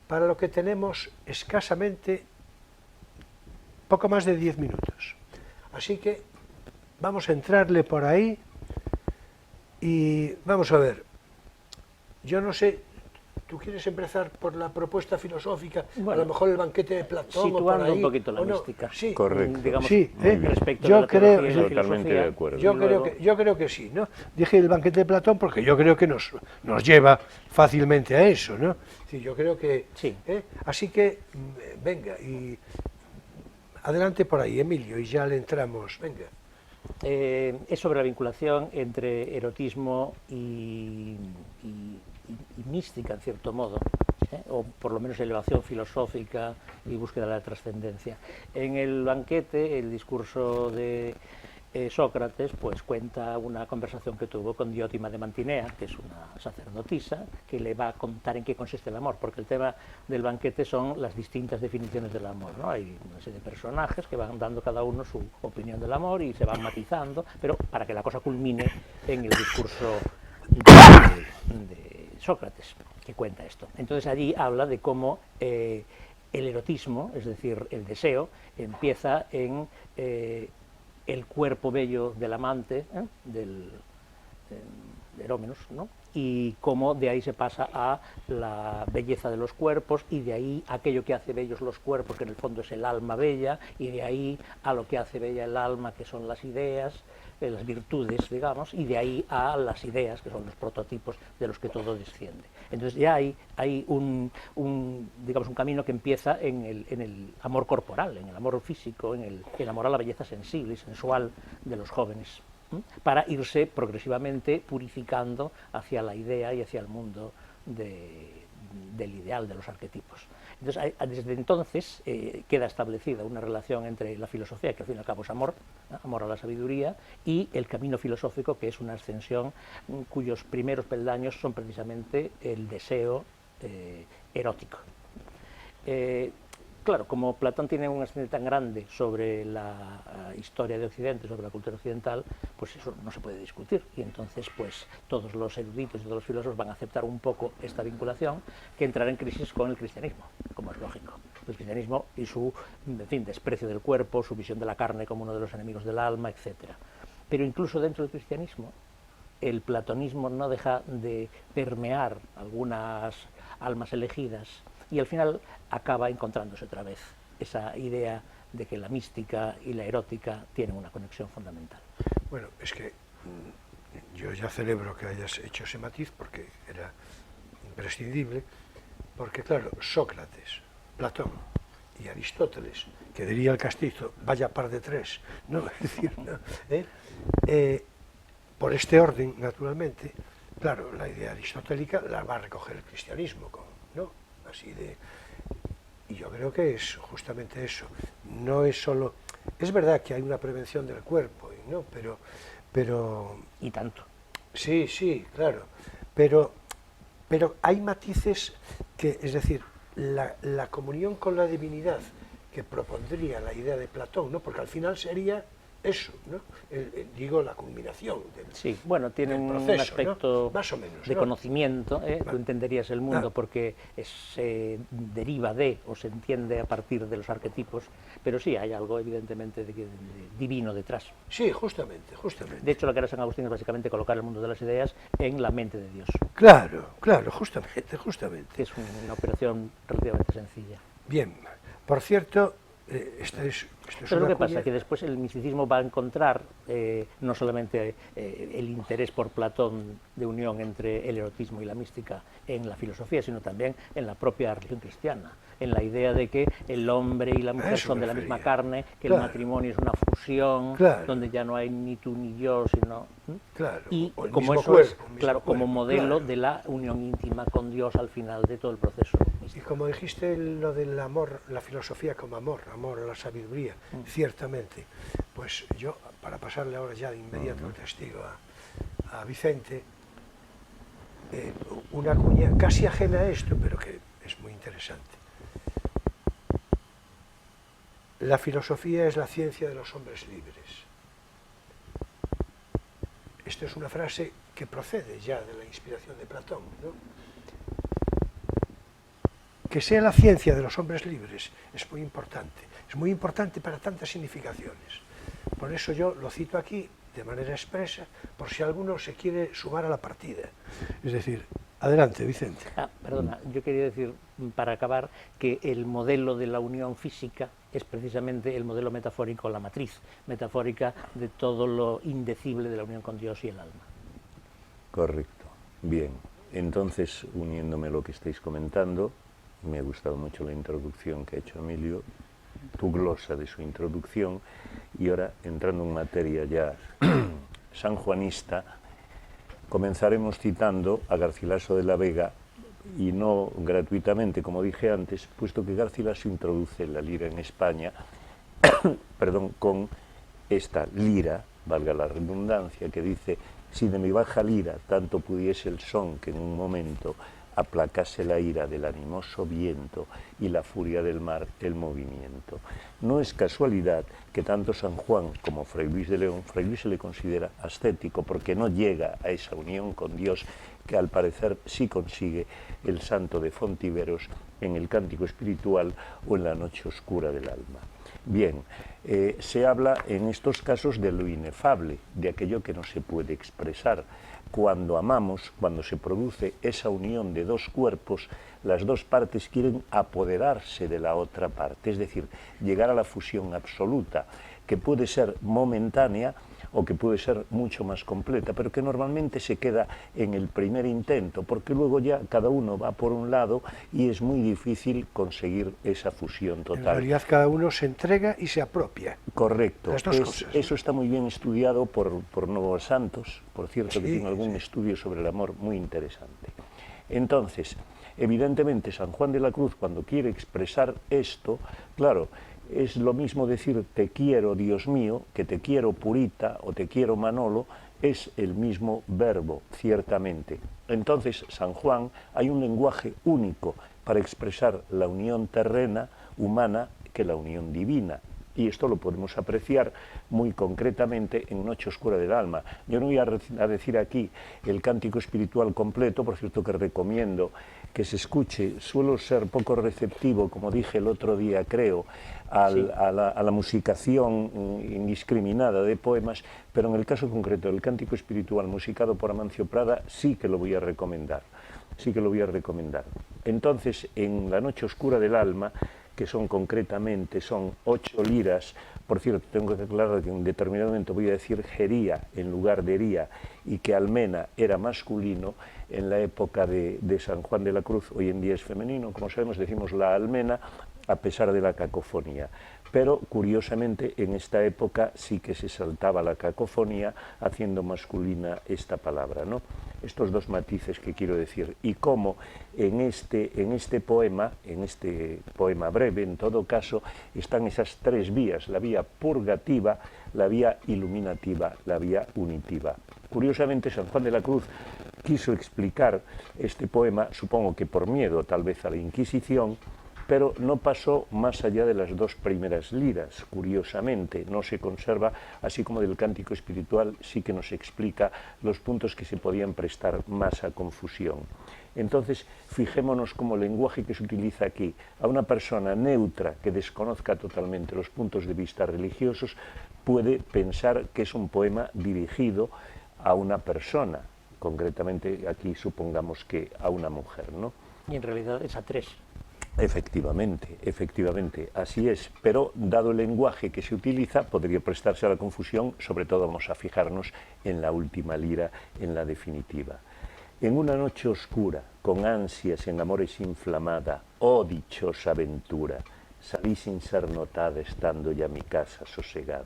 para lo que tenemos escasamente poco más de 10 minutos. Así que vamos a entrarle por ahí y vamos a ver. Yo no sé, ¿tú quieres empezar por la propuesta filosófica? Bueno, a lo mejor el banquete de Platón o por situando ahí. un poquito la ¿o no? mística. Sí, Correcto. Digamos, Sí, respecto yo de la creo- teología y la Totalmente filosofía. de acuerdo. yo creo que sí, ¿no? Dije el banquete de Platón porque yo creo que nos lleva fácilmente a eso, ¿no? Sí, yo creo que... Sí. Así que, venga, y adelante por ahí, Emilio, y ya le entramos, venga. Es sobre la vinculación entre erotismo y mística, en cierto modo, o por lo menos elevación filosófica y búsqueda de la trascendencia. En el banquete, el discurso de Sócrates pues cuenta una conversación que tuvo con Diótima de Mantinea, que es una sacerdotisa, que le va a contar en qué consiste el amor, porque el tema del banquete son las distintas definiciones del amor, ¿no? Hay una serie de personajes que van dando cada uno su opinión del amor y se van matizando, pero para que la cosa culmine en el discurso de Sócrates, que cuenta esto. Entonces allí habla de cómo el erotismo, es decir, el deseo, empieza en el cuerpo bello del amante, del Erómenos, ¿no? Y cómo de ahí se pasa a la belleza de los cuerpos, y de ahí a aquello que hace bellos los cuerpos, que en el fondo es el alma bella, y de ahí a lo que hace bella el alma, que son las ideas, las virtudes, digamos, y de ahí a las ideas, que son los prototipos de los que todo desciende. Entonces ya hay un camino que empieza en el amor corporal, en el amor físico, en el amor a la belleza sensible y sensual de los jóvenes, para irse progresivamente purificando hacia la idea y hacia el mundo del ideal, de los arquetipos. Entonces, desde entonces queda establecida una relación entre la filosofía, que al fin y al cabo es amor, amor a la sabiduría, y el camino filosófico, que es una ascensión cuyos primeros peldaños son precisamente el deseo erótico. Claro, como Platón tiene un ascendiente tan grande sobre la historia de Occidente, sobre la cultura occidental, pues eso no se puede discutir. Y entonces, pues todos los eruditos y todos los filósofos van a aceptar un poco esta vinculación, que entrará en crisis con el cristianismo, como es lógico. El cristianismo y su, en fin, desprecio del cuerpo, su visión de la carne como uno de los enemigos del alma, etc. Pero incluso dentro del cristianismo, el platonismo no deja de permear algunas almas elegidas, y al final acaba encontrándose otra vez esa idea de que la mística y la erótica tienen una conexión fundamental. Bueno, es que yo ya celebro que hayas hecho ese matiz porque era imprescindible, porque claro, Sócrates, Platón y Aristóteles, que diría el castizo, vaya par de tres, ¿no? Es decir, ¿no? Por este orden, naturalmente, claro, la idea aristotélica la va a recoger el cristianismo, ¿no? Así de... Y yo creo que es justamente eso. No es solo... Es verdad que hay una prevención del cuerpo, ¿no? Pero... Y tanto. Sí, sí, claro. Pero hay matices que, es decir, la comunión con la divinidad que propondría la idea de Platón, ¿no? Porque al final sería eso, ¿no? Digo, la culminación del Sí, bueno, tiene un proceso, aspecto, ¿no? Más o menos, de ¿no? conocimiento, tú entenderías el mundo, Claro. porque se deriva de, o se entiende a partir de los arquetipos, pero sí hay algo evidentemente de divino detrás. Sí, justamente, justamente. De hecho, lo que hará San Agustín es básicamente colocar el mundo de las ideas en la mente de Dios, Claro, claro, justamente, justamente. que es una operación relativamente sencilla. Bien, por cierto, esto es Pero lo una que pasa cuña- es que después el misticismo va a encontrar no solamente el interés por Platón de unión entre el erotismo y la mística en la filosofía, sino también en la propia religión cristiana, en la idea de que el hombre y la mujer eso son me de la refería. misma carne, que Claro. el matrimonio es una fusión, Claro. donde ya no hay ni tú ni yo, sino... Claro, Y o el como mismo eso cuerpo, es, el mismo claro, como cuerpo, modelo claro. de la unión íntima con Dios al final de todo el proceso Y místico. como dijiste lo del amor, la filosofía como amor a la sabiduría, ciertamente, pues yo, para pasarle ahora ya de inmediato el testigo a Vicente, una cuña casi ajena a esto, pero que es muy interesante. La filosofía es la ciencia de los hombres libres. Esto es una frase que procede ya de la inspiración de Platón, ¿no? Que sea la ciencia de los hombres libres es muy importante. es muy importante para tantas significaciones. Por eso yo lo cito aquí de manera expresa, por si alguno se quiere sumar a la partida. Es decir, adelante, Vicente. Perdona, yo quería decir, para acabar, que el modelo de la unión física es precisamente el modelo metafórico, la matriz metafórica de todo lo indecible de la unión con Dios y el alma. Correcto. Bien, entonces, uniéndome a lo que estáis comentando, me ha gustado mucho la introducción que ha hecho Emilio, tu glosa de su introducción, y ahora, entrando en materia ya sanjuanista, comenzaremos citando a Garcilaso de la Vega, y no gratuitamente, como dije antes, puesto que Garcilaso introduce la lira en España, perdón, con esta lira, valga la redundancia, que dice: si de mi baja lira tanto pudiese el son que en un momento aplacase la ira del animoso viento y la furia del mar el movimiento. No es casualidad que tanto San Juan como Fray Luis de León, Fray Luis se le considera ascético porque no llega a esa unión con Dios que al parecer sí consigue el santo de Fontiveros en el Cántico Espiritual o en la Noche Oscura del Alma. Bien, se habla en estos casos de lo inefable, de aquello que no se puede expresar. Cuando amamos, cuando se produce esa unión de dos cuerpos, las dos partes quieren apoderarse de la otra parte, es decir, llegar a la fusión absoluta, que puede ser momentánea o que puede ser mucho más completa, pero que normalmente se queda en el primer intento, porque luego ya cada uno va por un lado y es muy difícil conseguir esa fusión total. En realidad cada uno se entrega y se apropia. Correcto, Las dos cosas, ¿no? Eso está muy bien estudiado por Novo Santos, por cierto, que tiene algún estudio sobre el amor muy interesante. Entonces, evidentemente San Juan de la Cruz, cuando quiere expresar esto, claro, es lo mismo decir te quiero, Dios mío, que te quiero, Purita, o te quiero, Manolo, es el mismo verbo, ciertamente. Entonces, San Juan, hay un lenguaje único para expresar la unión terrena, humana, que la unión divina. Y esto lo podemos apreciar muy concretamente en Noche Oscura del Alma. Yo no voy a decir aquí el cántico espiritual completo, por cierto que recomiendo que se escuche. Suelo ser poco receptivo, como dije el otro día, creo, a la musicación indiscriminada de poemas, pero en el caso concreto del cántico espiritual musicado por Amancio Prada sí que lo voy a recomendar. Sí que lo voy a recomendar. Entonces, en la Noche Oscura del Alma, que son concretamente, son 8 liras, por cierto, tengo que aclarar que en un determinado momento voy a decir jería en lugar de hería, y que almena era masculino en la época de San Juan de la Cruz, hoy en día es femenino, como sabemos decimos la almena, a pesar de la cacofonía. Pero, curiosamente, en esta época sí que se saltaba la cacofonía haciendo masculina esta palabra, ¿no? Estos dos matices que quiero decir. Y cómo en este poema breve, en todo caso, están esas tres vías, la vía purgativa, la vía iluminativa, la vía unitiva. Curiosamente, San Juan de la Cruz quiso explicar este poema, supongo que por miedo tal vez a la Inquisición, pero no pasó más allá de las 2 primeras liras, curiosamente, no se conserva, así como del cántico espiritual sí que nos explica los puntos que se podían prestar más a confusión. Entonces, fijémonos como el lenguaje que se utiliza aquí, a una persona neutra que desconozca totalmente los puntos de vista religiosos, puede pensar que es un poema dirigido a una persona, concretamente aquí supongamos que a una mujer, ¿no? Y en realidad es a 3. Efectivamente, así es, pero dado el lenguaje que se utiliza podría prestarse a la confusión, sobre todo vamos a fijarnos en la última lira, en la definitiva. En una noche oscura, con ansias en amores inflamada, oh dichosa aventura, salí sin ser notada estando ya mi casa sosegada.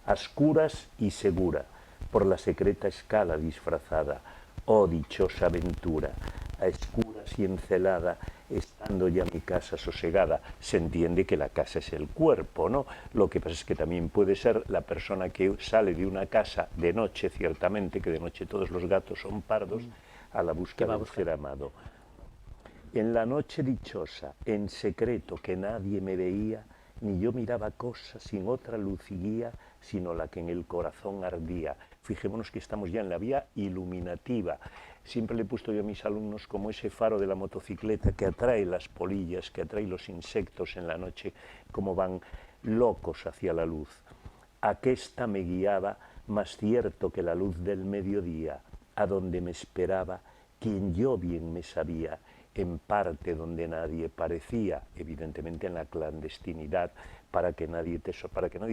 A oscuras y segura, por la secreta escala disfrazada, oh dichosa aventura, a escuras y encelada, estando ya mi casa sosegada. Se entiende que la casa es el cuerpo, ¿no? Lo que pasa es que también puede ser la persona que sale de una casa de noche, ciertamente, que de noche todos los gatos son pardos, a la búsqueda del ser amado. En la noche dichosa, en secreto que nadie me veía, ni yo miraba cosa sin otra luz y guía, sino la que en el corazón ardía. Fijémonos que estamos ya en la vía iluminativa. Siempre le he puesto yo a mis alumnos como ese faro de la motocicleta que atrae las polillas, que atrae los insectos en la noche, como van locos hacia la luz. Aquesta me guiaba más cierto que la luz del mediodía, a donde me esperaba quien yo bien me sabía, en parte donde nadie parecía, evidentemente en la clandestinidad, para que nadie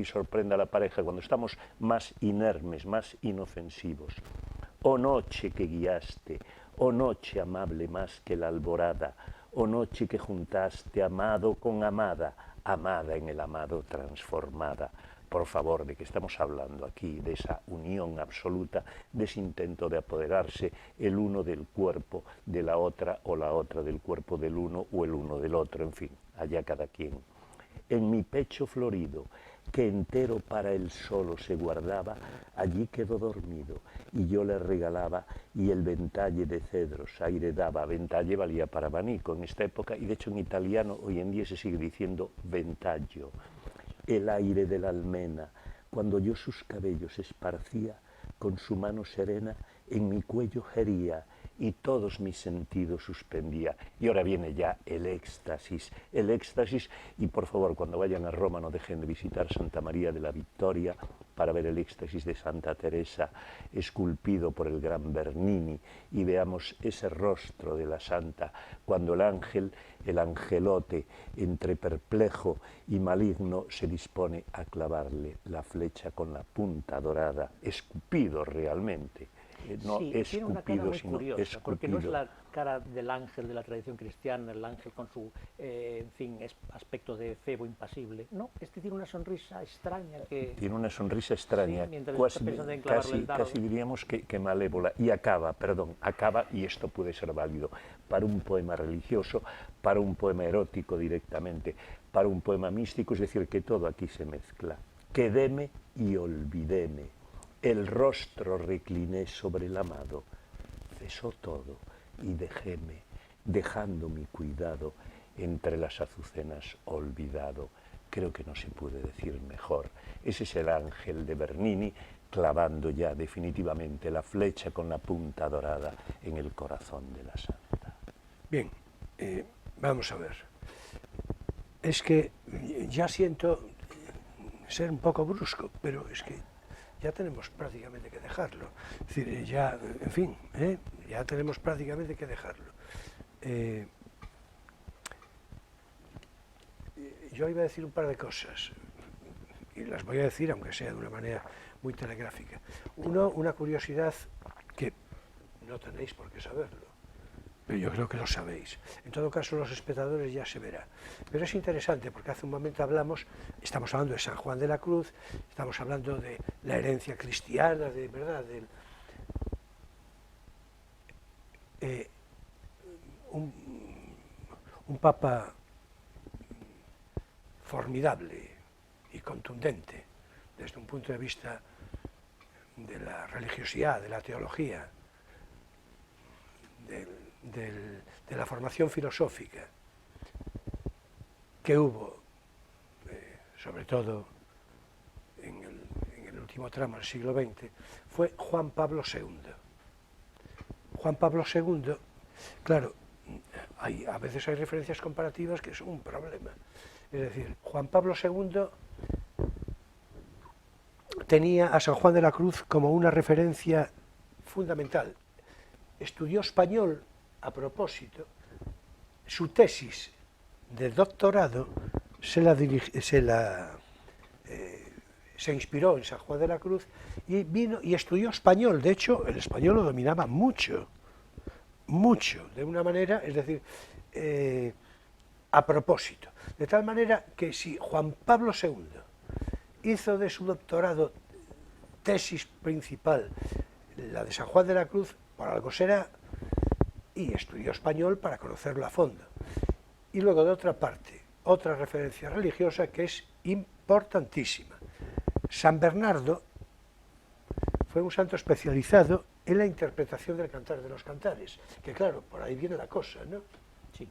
sorprenda a la pareja cuando estamos más inermes, más inofensivos. Oh noche que guiaste, oh noche amable más que la alborada, oh noche que juntaste amado con amada, amada en el amado transformada. Por favor, ¿de qué estamos hablando aquí? De esa unión absoluta, de ese intento de apoderarse el uno del cuerpo de la otra o la otra del cuerpo del uno o el uno del otro, en fin, allá cada quien. En mi pecho florido, que entero para él solo se guardaba, allí quedó dormido, y yo le regalaba, y el ventalle de cedros aire daba. Ventalle valía para abanico en esta época, y de hecho en italiano hoy en día se sigue diciendo ventaggio. El aire de la almena, cuando yo sus cabellos esparcía, con su mano serena en mi cuello gería, y todos mis sentidos suspendía. Y ahora viene ya el éxtasis, y por favor, cuando vayan a Roma no dejen de visitar Santa María de la Victoria para ver el éxtasis de Santa Teresa, esculpido por el gran Bernini, y veamos ese rostro de la santa, cuando el ángel, el angelote, entre perplejo y maligno, se dispone a clavarle la flecha con la punta dorada, escupido realmente. No sí, tiene una cara muy curiosa, porque no es la cara del ángel de la tradición cristiana, el ángel con su, en fin, aspecto de febo impasible. No, este tiene una sonrisa extraña que... Tiene una sonrisa extraña, sí, casi diríamos que malévola, y acaba, y esto puede ser válido para un poema religioso, para un poema erótico directamente, para un poema místico, es decir, que todo aquí se mezcla. Quedéme y olvidéme. El rostro recliné sobre el amado, cesó todo y dejéme, dejando mi cuidado entre las azucenas olvidado. Creo que no se puede decir mejor. Ese es el ángel de Bernini clavando ya definitivamente la flecha con la punta dorada en el corazón de la santa. Bien, vamos a ver. Es que ya siento ser un poco brusco, pero es que ya tenemos prácticamente que dejarlo. Es decir, ya, en fin, ya tenemos prácticamente que dejarlo. Yo iba a decir un par de cosas, y las voy a decir, aunque sea de una manera muy telegráfica. Uno, una curiosidad que no tenéis por qué saberlo, pero yo creo que lo sabéis. En todo caso, los espectadores ya se verá. Pero es interesante porque hace un momento estamos hablando de San Juan de la Cruz, estamos hablando de la herencia cristiana, de verdad, un papa formidable y contundente desde un punto de vista de la religiosidad, de la teología, de la formación filosófica que hubo, sobre todo en el último tramo del siglo XX, fue Juan Pablo II. Juan Pablo II, claro, a veces hay referencias comparativas que son un problema. Es decir, Juan Pablo II tenía a San Juan de la Cruz como una referencia fundamental. Estudió español a propósito, su tesis de doctorado se inspiró en San Juan de la Cruz y vino y estudió español. De hecho, el español lo dominaba mucho, de una manera, es decir, a propósito. De tal manera que si Juan Pablo II hizo de su doctorado tesis principal la de San Juan de la Cruz, por algo será, y estudió español para conocerlo a fondo. Y luego, de otra parte, otra referencia religiosa que es importantísima. San Bernardo fue un santo especializado en la interpretación del Cantar de los Cantares, que claro, por ahí viene la cosa, ¿no? Sí,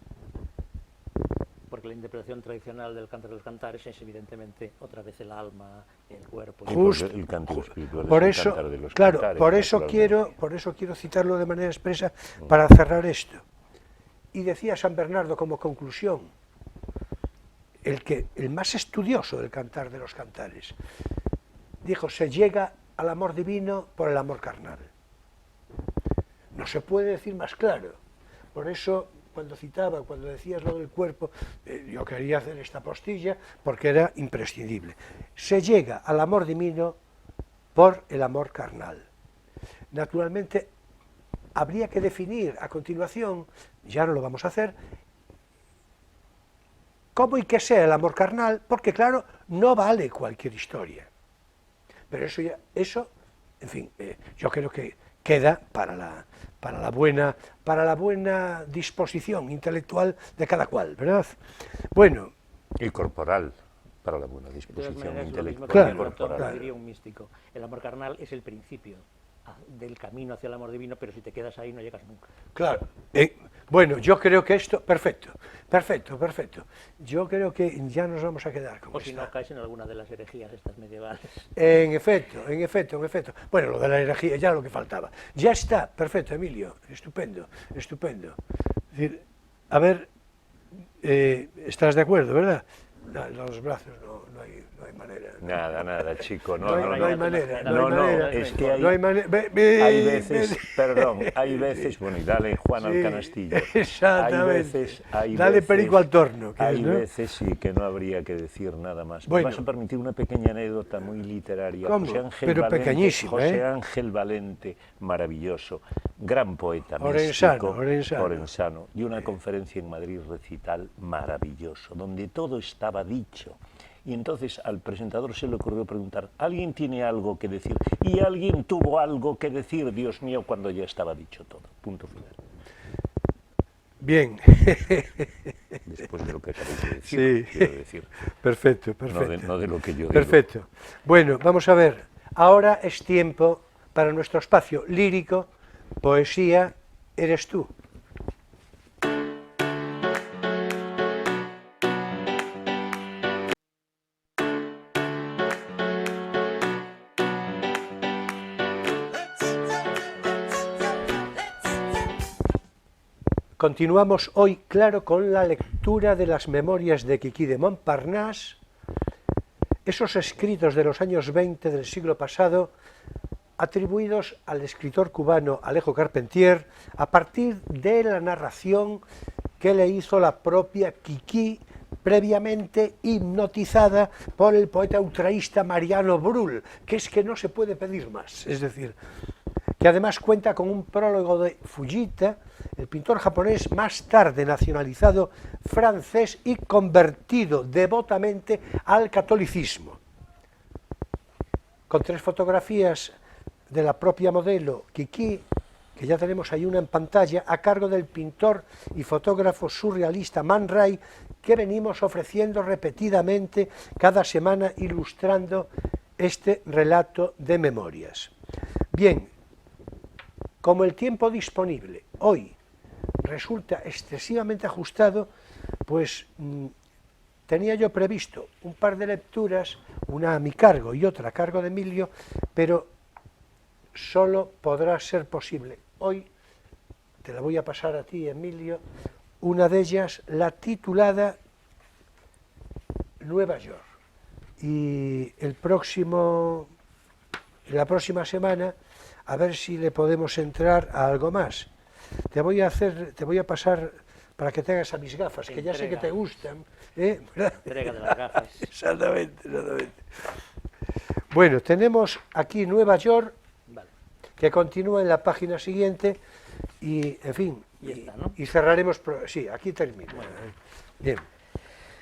porque la interpretación tradicional del Cantar de los Cantares es evidentemente otra vez el alma, el cuerpo. Justo, el canto espiritual por es eso, el Cantar de los claro, Cantares, por eso quiero citarlo de manera expresa para cerrar esto. Y decía San Bernardo como conclusión, el más estudioso del Cantar de los Cantares, dijo: se llega al amor divino por el amor carnal. No se puede decir más claro. Por eso, cuando decías lo del cuerpo, yo quería hacer esta postilla porque era imprescindible. Se llega al amor divino por el amor carnal. Naturalmente, habría que definir a continuación, ya no lo vamos a hacer, cómo y qué sea el amor carnal, porque claro, no vale cualquier historia. Pero eso, en fin, yo creo que queda para la buena disposición intelectual de cada cual, ¿verdad? Bueno. Y corporal, para la buena De todas disposición maneras, lo mismo intelectual que Claro, y el autor, corporal. diría un místico. El amor carnal es el principio del camino hacia el amor divino, pero si te quedas ahí no llegas nunca. Claro. Bueno, yo creo que esto, perfecto. Yo creo que ya nos vamos a quedar con O si esta. no caes en alguna de las herejías estas medievales. En efecto. Bueno, lo de la energía, ya lo que faltaba. Ya está, perfecto, Emilio, estupendo. Es decir, a ver, ¿estás de acuerdo, verdad? No, los brazos no hay manera. Nada, chico, No hay manera. Es que No hay manera. hay veces, perdón, hay veces, bueno, y dale Juan al canastillo. Exactamente. Hay Dale veces, perico al torno. Hay ¿no? veces sí que no habría que decir nada más. Bueno. Me vas a permitir una pequeña anécdota muy literaria. ¿Cómo? Pero pequeñísima, José Ángel Valente, maravilloso, gran poeta, Orensano, místico, orensano, y una conferencia en Madrid, recital maravilloso, donde todo estaba dicho. Y entonces al presentador se le ocurrió preguntar: ¿alguien tiene algo que decir? Y alguien tuvo algo que decir, Dios mío, cuando ya estaba dicho todo. Punto final. Bien. Después de lo que acabé de decir, Sí. quiero decir. Perfecto. No de lo que yo digo. Perfecto. Bueno, vamos a ver. Ahora es tiempo para nuestro espacio lírico, poesía, eres tú. Continuamos hoy, claro, con la lectura de las memorias de Quiquí de Montparnasse, esos escritos de los años 20 del siglo pasado, atribuidos al escritor cubano Alejo Carpentier, a partir de la narración que le hizo la propia Quiquí, previamente hipnotizada por el poeta ultraísta Mariano Brull, que es que no se puede pedir más, es decir, que además cuenta con un prólogo de Fujita, el pintor japonés más tarde nacionalizado francés y convertido devotamente al catolicismo, con 3 fotografías de la propia modelo Quiquí, que ya tenemos ahí una en pantalla, a cargo del pintor y fotógrafo surrealista Man Ray, que venimos ofreciendo repetidamente cada semana ilustrando este relato de memorias. Bien, como el tiempo disponible hoy resulta excesivamente ajustado, pues tenía yo previsto un par de lecturas, una a mi cargo y otra a cargo de Emilio, pero solo podrá ser posible hoy, te la voy a pasar a ti, Emilio, una de ellas, la titulada Nueva York. Y la próxima semana, a ver si le podemos entrar a algo más. Te voy a pasar para que te hagas a mis gafas, que ya sé que te gustan. Entrega de las gafas. Exactamente. Bueno, tenemos aquí Nueva York, Vale. que continúa en la página siguiente y, en fin, Y está, ¿no? y cerraremos. Sí, aquí termina. Bien.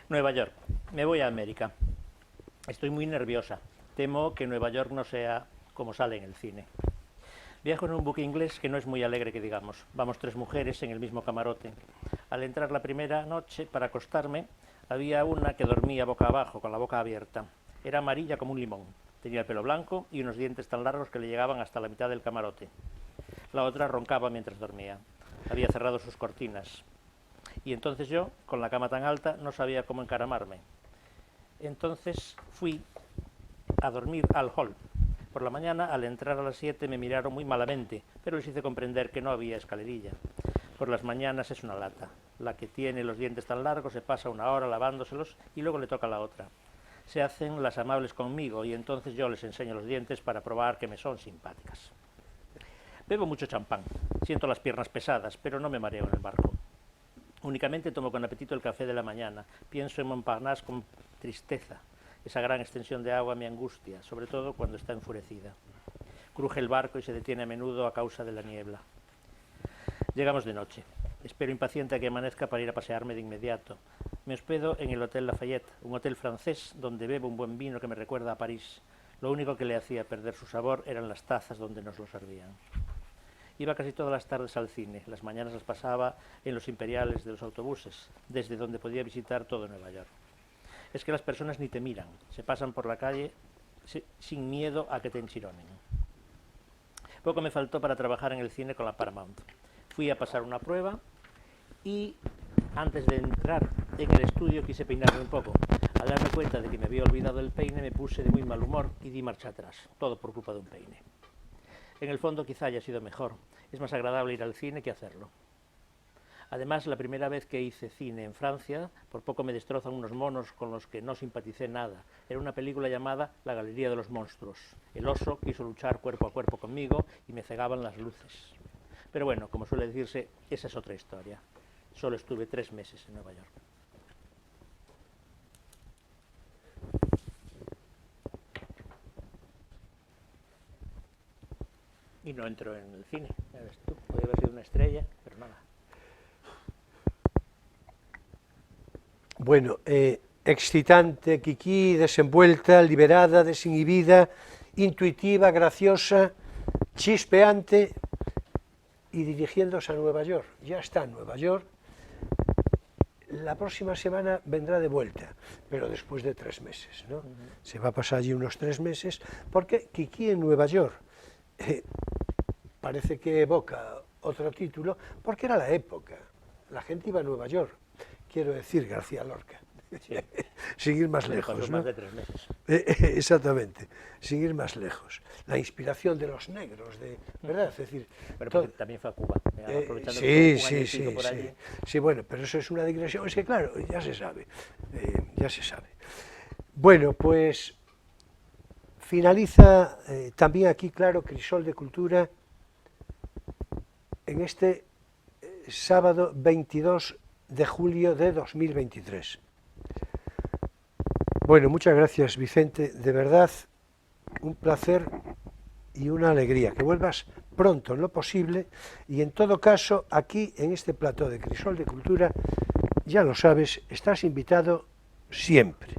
Nueva York. Me voy a América. Estoy muy nerviosa. Temo que Nueva York no sea como sale en el cine. Viajo en un buque inglés que no es muy alegre que digamos. Vamos 3 mujeres en el mismo camarote. Al entrar la primera noche para acostarme, había una que dormía boca abajo, con la boca abierta. Era amarilla como un limón. Tenía el pelo blanco y unos dientes tan largos que le llegaban hasta la mitad del camarote. La otra roncaba mientras dormía. Había cerrado sus cortinas. Y entonces yo, con la cama tan alta, no sabía cómo encaramarme. Entonces fui a dormir al hall. Por la mañana, al entrar a las 7, me miraron muy malamente, pero les hice comprender que no había escalerilla. Por las mañanas es una lata. La que tiene los dientes tan largos se pasa una hora lavándoselos y luego le toca a la otra. Se hacen las amables conmigo y entonces yo les enseño los dientes para probar que me son simpáticas. Bebo mucho champán, siento las piernas pesadas, pero no me mareo en el barco. Únicamente tomo con apetito el café de la mañana, pienso en Montparnasse con tristeza. Esa gran extensión de agua me angustia, sobre todo cuando está enfurecida. Cruje el barco y se detiene a menudo a causa de la niebla. Llegamos de noche. Espero impaciente a que amanezca para ir a pasearme de inmediato. Me hospedo en el Hotel Lafayette, un hotel francés donde bebo un buen vino que me recuerda a París. Lo único que le hacía perder su sabor eran las tazas donde nos lo servían. Iba casi todas las tardes al cine, las mañanas las pasaba en los imperiales de los autobuses, desde donde podía visitar todo Nueva York. Es que las personas ni te miran, se pasan por la calle sin miedo a que te enchironen. Poco me faltó para trabajar en el cine con la Paramount. Fui a pasar una prueba y antes de entrar en el estudio quise peinarme un poco. Al darme cuenta de que me había olvidado el peine me puse de muy mal humor y di marcha atrás, todo por culpa de un peine. En el fondo quizá haya sido mejor, es más agradable ir al cine que hacerlo. Además, la primera vez que hice cine en Francia, por poco me destrozan unos monos con los que no simpaticé nada. Era una película llamada La Galería de los Monstruos. El oso quiso luchar cuerpo a cuerpo conmigo y me cegaban las luces. Pero bueno, como suele decirse, esa es otra historia. Solo estuve 3 meses en Nueva York. Y no entró en el cine, ya ves tú, podría haber sido una estrella, pero nada. Bueno, excitante, Kiki, desenvuelta, liberada, desinhibida, intuitiva, graciosa, chispeante y dirigiéndose a Nueva York. Ya está en Nueva York. La próxima semana vendrá de vuelta, pero después de 3 meses, ¿no? Se va a pasar allí unos 3 meses, porque Kiki en Nueva York parece que evoca otro título, porque era la época. La gente iba a Nueva York. Quiero decir, García Lorca, sí. Sin ir más lejos, ¿no? Más de 3 meses. Exactamente, sin ir más lejos. La inspiración de los negros, ¿verdad? Es decir, pero todo, también fue a Cuba. Sí, bueno, pero eso es una digresión, es que claro, ya se sabe, ya se sabe. Bueno, pues finaliza también aquí, claro, Crisol de Cultura, en este sábado 22 de julio de 2023. Bueno, muchas gracias, Vicente, de verdad, un placer y una alegría, que vuelvas pronto en lo posible, y en todo caso, aquí en este plató de Crisol de Cultura, ya lo sabes, estás invitado siempre.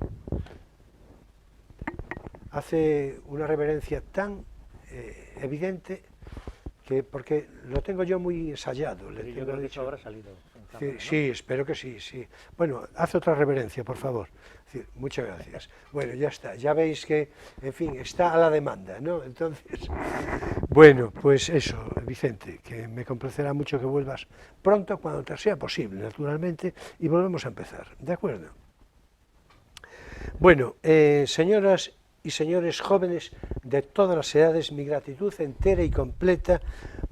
Hace una reverencia tan evidente, porque lo tengo yo muy ensayado. Pero yo creo que eso habrá salido. Sí, espero que sí, sí. Bueno, haz otra reverencia, por favor. Sí, muchas gracias. Bueno, ya está. Ya veis que, en fin, está a la demanda, ¿no? Entonces, bueno, pues eso, Vicente, que me complacerá mucho que vuelvas pronto, cuando te sea posible, naturalmente, y volvemos a empezar, ¿de acuerdo? Bueno, señoras y señores jóvenes de todas las edades, mi gratitud entera y completa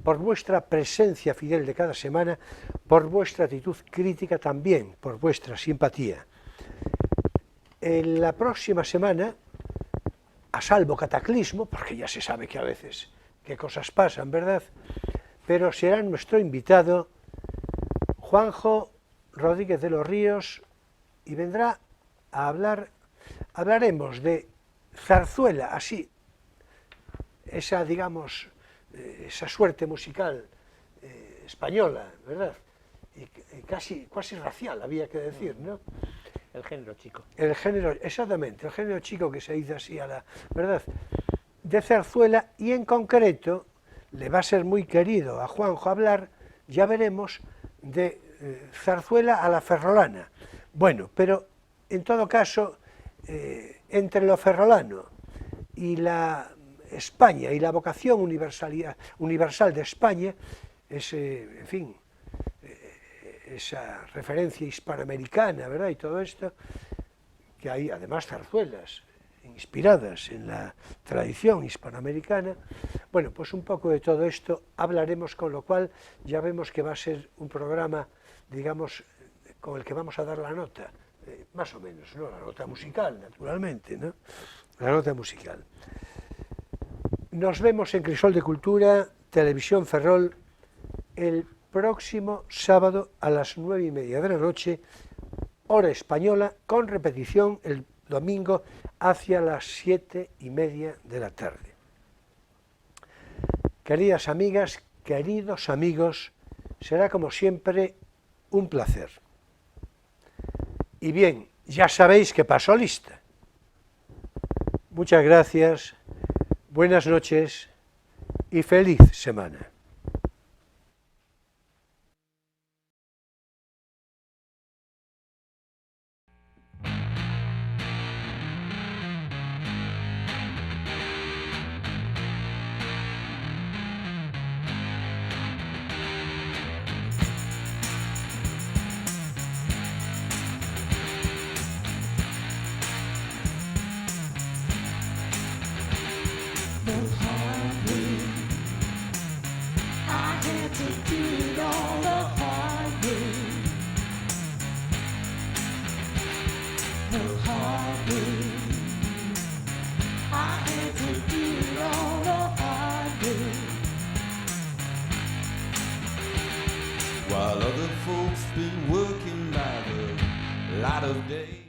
por vuestra presencia fidel de cada semana, por vuestra actitud crítica también, por vuestra simpatía. En la próxima semana, a salvo cataclismo, porque ya se sabe que a veces qué cosas pasan, ¿verdad? Pero será nuestro invitado Juanjo Rodríguez de los Ríos y vendrá a hablaremos de zarzuela, así, esa, digamos, esa suerte musical española, ¿verdad? Y casi racial, había que decir, ¿no? El género chico. El género, exactamente, el género chico que se dice así a la, ¿verdad? De zarzuela, y en concreto le va a ser muy querido a Juanjo hablar, ya veremos, de zarzuela a la ferrolana. Bueno, pero en todo caso, entre lo ferrolano y la España y la vocación universal de España, en fin, esa referencia hispanoamericana, ¿verdad? Y todo esto, que hay además zarzuelas inspiradas en la tradición hispanoamericana. Bueno, pues un poco de todo esto hablaremos, con lo cual ya vemos que va a ser un programa, digamos, con el que vamos a dar la nota, más o menos, ¿no? La nota musical, naturalmente, ¿no? La nota musical. Nos vemos en Crisol de Cultura, Televisión Ferrol, el próximo sábado a las 9:30 de la noche, hora española, con repetición el domingo hacia las 7:30 de la tarde. Queridas amigas, queridos amigos, será como siempre un placer. Y bien, ya sabéis que pasó lista. Muchas gracias, buenas noches y feliz semana. The hard way. I had to do it all the hard way. The hard way. I had to do it all the hard way. While other folks been working by the light of day.